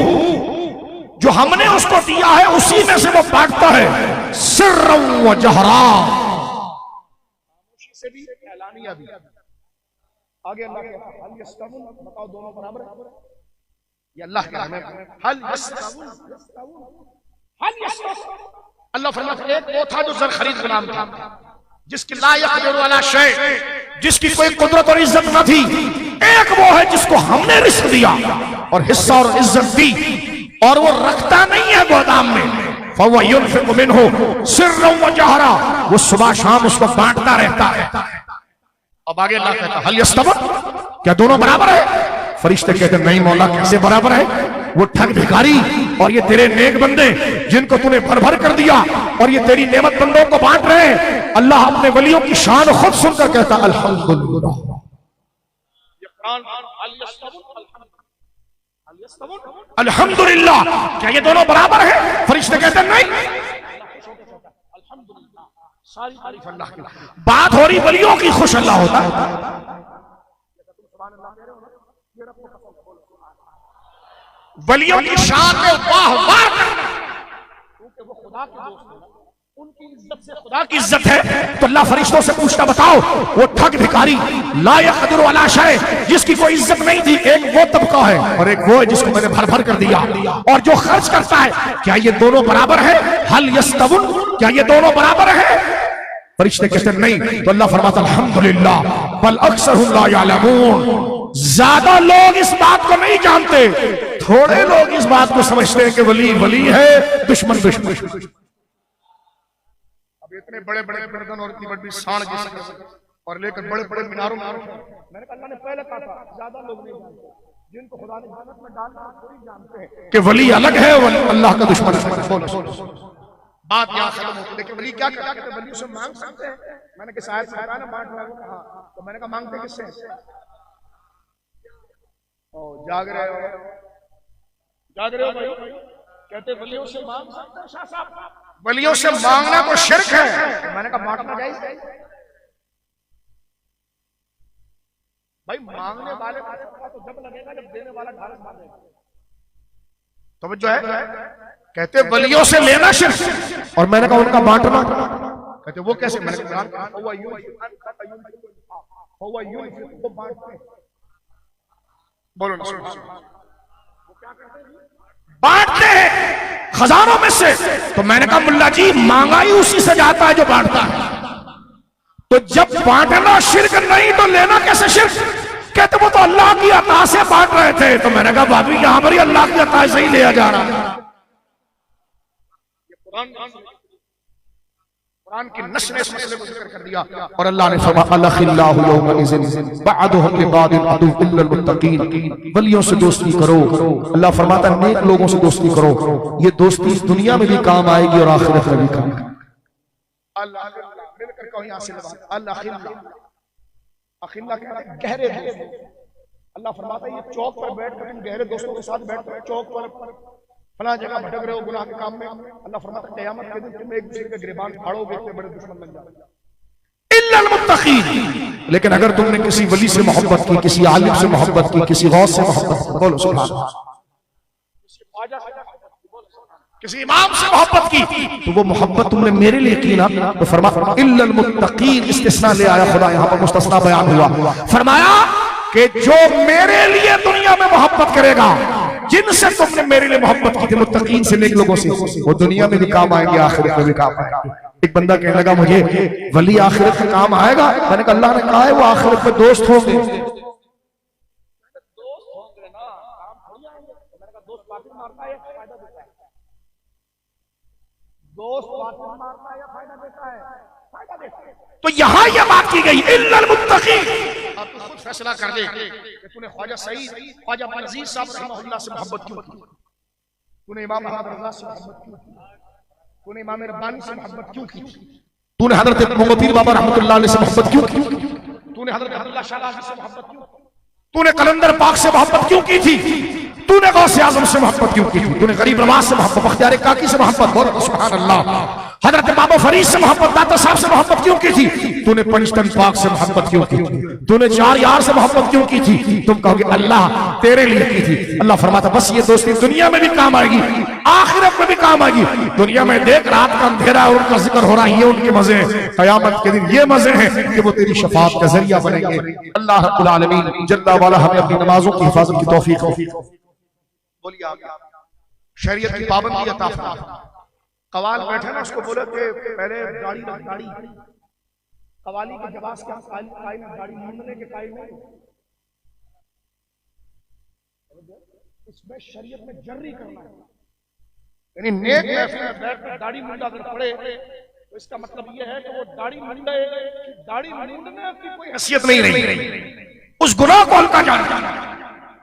जो हमने उसको दिया है उसी में से वो बांटता है। सिर्रन व जहरा, खामोशी से भी ऐलानिया भी। आगे अल्लाह कहता है हल यस्तवून, बताओ दोनों बराबर है? ये अल्लाह का है। हल यस्तवून, हल यस्तवून। अल्लाह फरमाता है एक वो था जो ज़र खरीद गुलाम था, जिसकी ला यक़दिरु अला शै, जिसकी कोई कुदरत और इज्जत न थी। एक वो है जिसको हमने रिस्क दिया और हिस्सा और इज्जत दी, और वो रखता नहीं है गोदाम में। फहुवा युनफिकु मिन्हु सिर्रन व जहरा, वो सुबह शाम उसको बांटता रहता है। अब आगे अल्लाह कहता है हल यस्तवून, क्या दोनों बराबर है? फरिश्ते कहते नहीं मौला कैसे बराबर है? वो ठग भिखारी और ये तेरे नेक बंदे जिनको तूने भर भर कर दिया, और ये तेरी नेमत बंदों को बांट रहे हैं। अल्लाह अपने वलियों की शान खुद सुनकर कहता अल्हम्दुलिल्लाह। अल्हम्दुलिल्लाह, क्या ये दोनों बराबर है? फरिश्ते कहते नहीं, सारी तारीफ अल्लाह की। बात हो रही वलियों की, खुश अल्लाह होता है। वलियों की शान में वाह वाह करना, क्योंकि वो खुदा के दोस्त हैं, उनकी इज्जत से खुदा की इज्जत है। तो अल्लाह फरिश्तों से पूछता बताओ वो ठग भिखारी ला यक़दिरु अला शै, जिसकी कोई इज्जत नहीं थी, एक वो तबका है और एक वो है जिसको मैंने भर भर कर दिया, और जो खर्च करता है, क्या ये दोनों बराबर है? हल यस्तवून, क्या ये दोनों बराबर है? फरिश्ते कहते नहीं। तो अल्लाह फरमाता अल्हम्दुलिल्लाह बल अक्सरुहुम ला यअलमून, ज्यादा लोग इस बात को नहीं जानते, थोड़े लोग इस बात को समझते हैं कि वली वली है, दुश्मन दुश्मन। अब इतने बड़े बड़े गर्दन और इतनी बड़ी शान और लेकर बड़े बड़े मीनारों में, मैंने कहा अल्लाह ने पहले कहा था ज्यादा लोग नहीं जानते, जिनको खुदा ने जन्नत में डालना थोड़ी जानते हैं कि वली अलग है, अल्लाह का दुश्मन है। बात यहाँ खत्म होती है। लेकिन वली क्या करते हैं? वली से मांग सकते हैं। मैंने कहा शायद साहब ना बांट रहा कहा, तो मैंने कहा मांगते किससे? जाग रहे हो, जाग रहे हो भाई? कहते वलियों से मांग सकते हैं शाह साहब, वलियों से मांगना तो शिर्क है। तो मैंने कहा बांटना जायज भाई। मांगने वाले तो जब लगेगा जब देने वाला ढाल मांगेगा। तो जो है कहते वलियों से लेना शिर्क, और मैंने कहा उनका बांटना। कहते वो कैसे? मैंने कहा वो बांटते हैं। बोलो ना, बांटते हैं खजानों में से। तो मैंने कहा मुल्ला जी मांगा ही उसी से जाता है जो बांटता है। तो जब बांटना शिर्क नहीं तो लेना कैसे शिर्क? कहते वो तो अल्लाह की अता से बांट रहे थे। तो मैंने कहा भाभी यहां पर ही अल्लाह की अता से ही लिया जा रहा है। कुरान की नस्ल ने इस मसले को जिक्र कर दिया। और अल्लाह ने फरमाया अल्लाहु यौमइज़िन बअदुहुम लिबादिन अदु इल्लल मुत्तकीन, वलियों से दोस्ती करो। अल्लाह फरमाता है नेक लोगों से दोस्ती करो, ये दोस्ती इस दुनिया में भी काम आएगी और आखिरत में भी काम आएगी। अल्लाह मिलकर कहो यहां से अल्लाह अखिल्ला कहते हैं गहरे दोस्त। अल्लाह फरमाता है ये चौक पर बैठ कर तुम गहरे दोस्तों के साथ बैठते हो, चौक पर फला जगह भटक रहे हो गुनाह के काम में, अल्लाह फरमाता है क़यामत के दिन तुम एक दूसरे के गिरबान फाड़ोगे, इतने बड़े दुश्मन बन जाओगे। इल्लल मुत्तकीन, लेकिन अगर तुमने किसी वली से मोहब्बत की, किसी आलिम से मोहब्बत की, किसी गौस से मोहब्बत की, बोलो सुभान अल्लाह, किसी इमाम से मोहब्बत की, तो वो मोहब्बत तुमने मेरे लिए की ना, तो फरमाया इल्लल मुत्तकीन, इस्तिस्ना ले आया खुदा, यहां पर मुस्तस्ना बयान हुआ। फरमाया कि जो मेरे लिए दुनिया में मोहब्बत करेगा, जिनसे तुमने मेरे लिए मोहब्बत की थी, मुत्तकीन से, नेक लोगों से, वो दुनिया में भी काम आएंगे, आखिरत में भी काम आएंगे। एक बंदा कहने लगा मुझे वली आखिरत में काम आएगा, मैंने कहा अल्लाह ने कहा है वो आखिरत में दोस्त होंगे। तो यहां यह बात की गई इल्लल मुत्तकीन। अब तू खुद फैसला कर दे कि तूने ख्वाजा सईद, ख्वाजा अजीज साहब रहमतुल्लाह से मोहब्बत क्यों की, तूने इमाम अहमद रज़ा से मोहब्बत क्यों की, तूने इमाम रब्बानी से मोहब्बत क्यों की, तूने हजरत मोहम्मद बाबा रहमतुल्लाह अलैह से मोहब्बत क्यों की, तूने हजरत अब्दुल्लाह शाह से मोहब्बत क्यों की, तूने कलंदर पाक से मोहब्बत क्यों की थी, तूने गौसे आजम से मोहब्बत क्यों की थी, तूने गरीब नवाज से मोहब्बत, बख्तियार काकी से मोहब्बत, बोलो सुभान अल्लाह, हजरत बाबा फरीद से मोहब्बत, दाता साहब से मोहब्बत क्यों की थी, तूने पंचतन पाक से मोहब्बत क्यों की थी, तूने चार यार से मोहब्बत क्यों की थी। तुम कहोगे अल्लाह तेरे लिए की थी। अल्लाह फरमाता बस ये दोस्ती दुनिया में भी काम आएगी, आखिरत में भी काम आएगी। दुनिया में देख रात का अंधेरा और उनका जिक्र हो रहा है, ये उनके मजे हैं, क़यामत के दिन ये मजे हैं कि वो तेरी शफाअत का जरिया बनेंगे। अल्लाह रब्बुल आलमीन जल्ला वाला हमें अपनी नमाजों की हिफाजत की तौफीक हो। बोलिए आप शरीयत की पाबंदी अता फरमा। कवाल बैठे ना, उसको बोले कि पहले दाढ़ी रख, दाढ़ी कवाली के जवाब के हम कायल दाढ़ी मुंडने के कायल नहीं, इसमें शरीयत में जर्री करना है, यानी नेक महफिल में बैठकर दाढ़ी मुंडा अगर पड़े तो इसका मतलब यह है कि वो दाढ़ी मुंडे, दाढ़ी मुंडने की कोई हैसियत नहीं रही, उस गुनाह को हल्का जाना।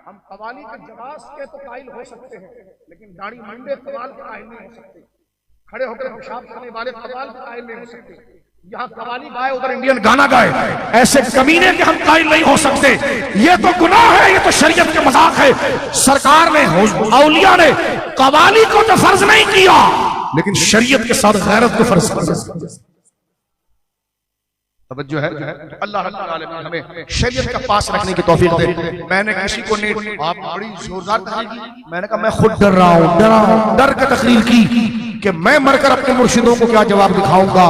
हम कवाली के जवाब के तो कायल हो सकते हैं, लेकिन दाढ़ी मुंडे कवाल के कायल नहीं हो सकते, खड़े होकर पेशाब करने वाले कवाल के कायल नहीं हो सकते। यहाँ कवाली गाए, उधर इंडियन गाना गाए, ऐसे कमीने के हम कायल नहीं हो सकते। ये तो गुनाह है, ये तो शरीयत के मजाक है। सरकार ने, औलिया ने कवाली को तो फर्ज नहीं किया, लेकिन शरीयत के साथ गैरत को फर्ज किया। तवज्जो है। अल्लाह रब्बुल आलमीन हमें शरीयत का पास रखने की तौफीक दे। मैंने किसी को नहीं, आप बड़ी जोरदार तकरीर की, मैंने कहा मैं खुद डर रहा हूँ, डर के तकरीर की कि मैं मरकर अपने मुर्शिदों को क्या जवाब दिखाऊंगा,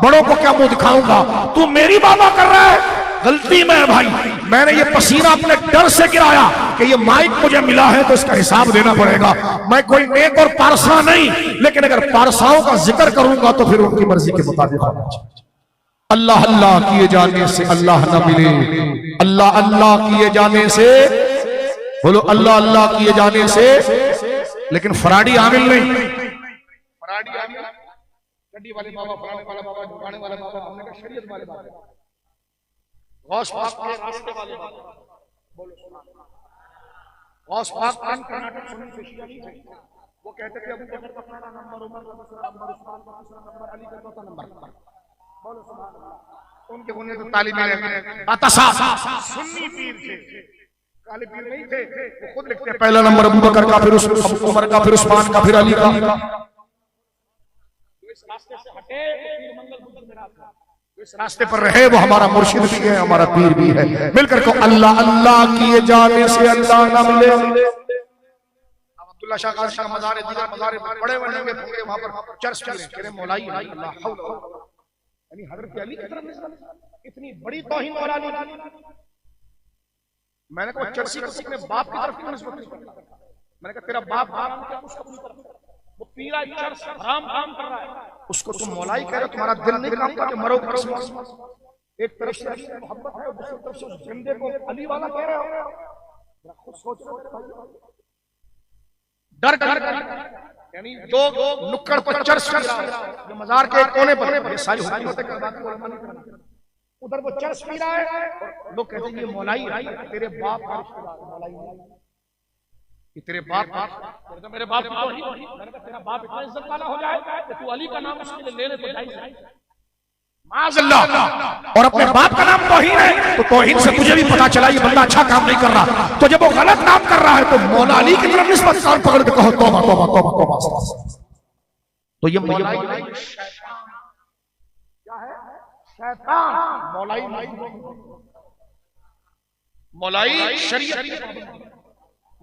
बड़ों को क्या मुंह दिखाऊंगा। तू मेरी बाबा कर रहा है, गलती में है भाई। मैंने ये पसीना अपने डर से गिराया कि ये माइक मुझे मिला है तो इसका हिसाब देना पड़ेगा। मैं कोई नेक और पारसा नहीं, लेकिन अगर पारसाओं का जिक्र करूंगा तो फिर उनकी मर्जी के मुताबिक होना चाहिए। अल्लाह अल्लाह किए जाने से अल्लाह न मिले, अल्लाह अल्लाह किए जाने से, बोलो अल्लाह अल्लाह किए जाने से, लेकिन फराडी आमिल नहीं। फराडी आमिल, गड्डी वाले बाबा, फलाने वाला बाबा, दुकाने वाला बाबा, हमने कहा शरीयत वाले बाबा, गौस पाक के रास्ते वाले बाबा, बोलो सुभान अल्लाह। गौस पाक कान कर्नाटक सुन्नी से शिया नहीं थे, वो कहते थे अबू बकर का पहला नंबर, उमर का दूसरा नंबर, उस्मान का तीसरा नंबर, अली का चौथा नंबर, बोलो सुभान अल्लाह। उनके उन्हें तो तालीम सुन्नी पीर थे, काले पीर नहीं थे। वो खुद लिखते पहला नंबर अबू बकर का, फिर उमर का, फिर उस्मान का, फिर अली का। इस रास्ते से हटे तो पीर मंगल बुजुर्ग मेरा था, इस रास्ते पर रहे वो हमारा मुर्शिद भी है, हमारा पीर भी है। मिलकर को अल्लाह अल्लाह किए जाने से अल्लाह न मिले। अब्दुल्ला शाह काशी का मज़ार, दीगर मज़ार बड़े बनेंगे, वहां पर चर्च चले, कहने मौलाई अल्लाह हौला, यानी हजरत अली की तरफ इतनी बड़ी तौहीन मौलानी। मैंने कहा चर्ची को अपने बाप की तरफ क्यों निस्बत नहीं करता? मैंने कहा तेरा बाप हराम क्या, उसका पूरी तरफ वो पीरा चर्च हराम काम कर रहा है, उसको तुम मौलाई कह रहे हो, तुम्हारा दिल नहीं काम करके मरो। एक तरफ से मोहब्बत है, दूसरी तरफ से उस जिंदे को अली वाला कह रहे हो। खुद सोचो, डर यानी दो नुक्कड़ पर चर्च पी रहा है, जो मजार के कोने पर, ये सारी हुकूमतें करवाती हैं, उधर वो चर्च पी रहा है और लोग कहते हैं ये मौलाई है, तेरे बाप का रिश्तेदार मौलाई है, ये तेरे बाप का, मेरे बाप की तौहीन, मैंने कहा तेरा बाप इतना इज्जत वाला हो जाए कि तू अली का नाम उसके लिए ले ले तो जायज़ है। माज़अल्लाह, और अपने बाप का नाम तौहीन है तो तौहीन से तुझे भी पता चला ये बंदा अच्छा काम नहीं कर रहा, तो जब वो गलत काम कर रहा है तो मौला अली की तरफ निस्बत कान पकड़ के कहो तौबा तौबा तौबा तौबा। तो ये मौलाई क्या है? शैतान। मौलाई मौलाई शरीयत,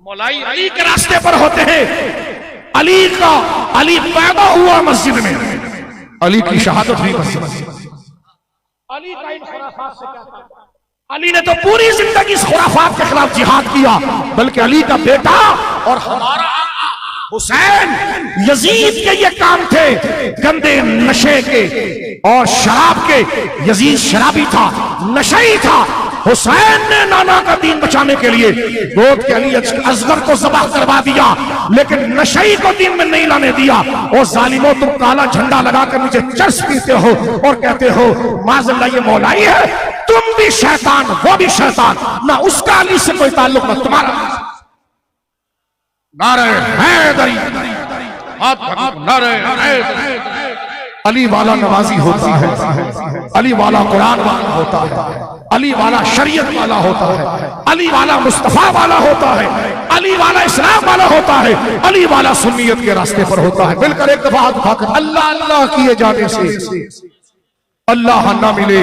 मौलाई अली के रास्ते पर होते हैं। अली पैदा हुआ मस्जिद में, अली की शहादत हुई मस्जिद में। अली का इन खुराफात से क्या था? अली ने तो पूरी जिंदगी इस खुराफात के खिलाफ जिहाद किया, बल्कि अली का बेटा और हमारा हुसैन यजीद के ये काम थे, गंदे नशे के और शराब के। यजीद शराबी था, नशई था। हुसैन ने नाना का दीन बचाने के लिए गोद के अली असगर को ज़बाह करवा दिया, लेकिन नशई को दीन में नहीं लाने दिया। और जालिमों, तुम काला झंडा लगाकर नीचे चर्च पीते हो और कहते हो माज़अल्लाह ये मौलाई है। तुम भी शैतान, वो भी शैतान, ना उसका अली से कोई ताल्लुक ना तुम्हारा। नारे हैदरी, नारे हैदरी। अली वाला नवाजी होता है, अली वाला कुरान वाला होता है, अली वाला शरीयत वाला होता है, अली वाला मुस्तफा वाला होता है, अली वाला इस्लाम वाला होता है, अली वाला सुन्नियत के रास्ते पर होता है। मिलकर एक दफा हाथ उठाकर अल्लाह अल्लाह किए जाने से अल्लाह ना मिले।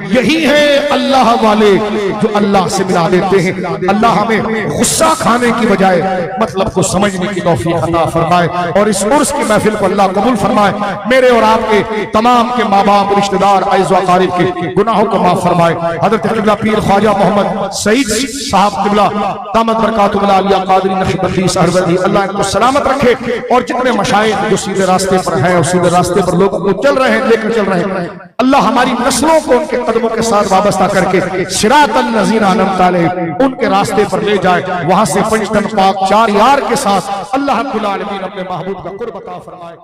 यही है अल्लाह वाले जो अल्लाह से मिला देते हैं। अल्लाह हमें गुस्सा खाने की बजाय मतलब को समझने की तौफीक अता फरमाए और इस उर्स की महफिल को अल्लाह कबूल फरमाए। मेरे और आपके तमाम के माँ बाप, रिश्तेदार, अज़ीज़ व अक़ारिब के गुनाहों को माफ फरमाए। हज़रत क़िबला पीर ख्वाजा मोहम्मद सईद साहब क़िबला दामत बरकातुहुल आलिया क़ादरी नक्शबंदी सहरवर्दी, अल्लाह इनको सलामत रखे। और जितने मशाइख जो सीधे रास्ते पर हैं और सीधे रास्ते पर लोगों को चल रहे हैं, लेकर चल रहे हैं, अल्लाह हमारी नस्लों को उनके कदमों के साथ वाबस्ता करके सिरातल लज़ीना अनअमता अलैहिम उनके रास्ते पर ले जाए। वहां से पंजतन पाक 4 यार के साथ अल्लाह रब्बुल आलमीन अपने महबूब का कुर्ब अता फरमाए।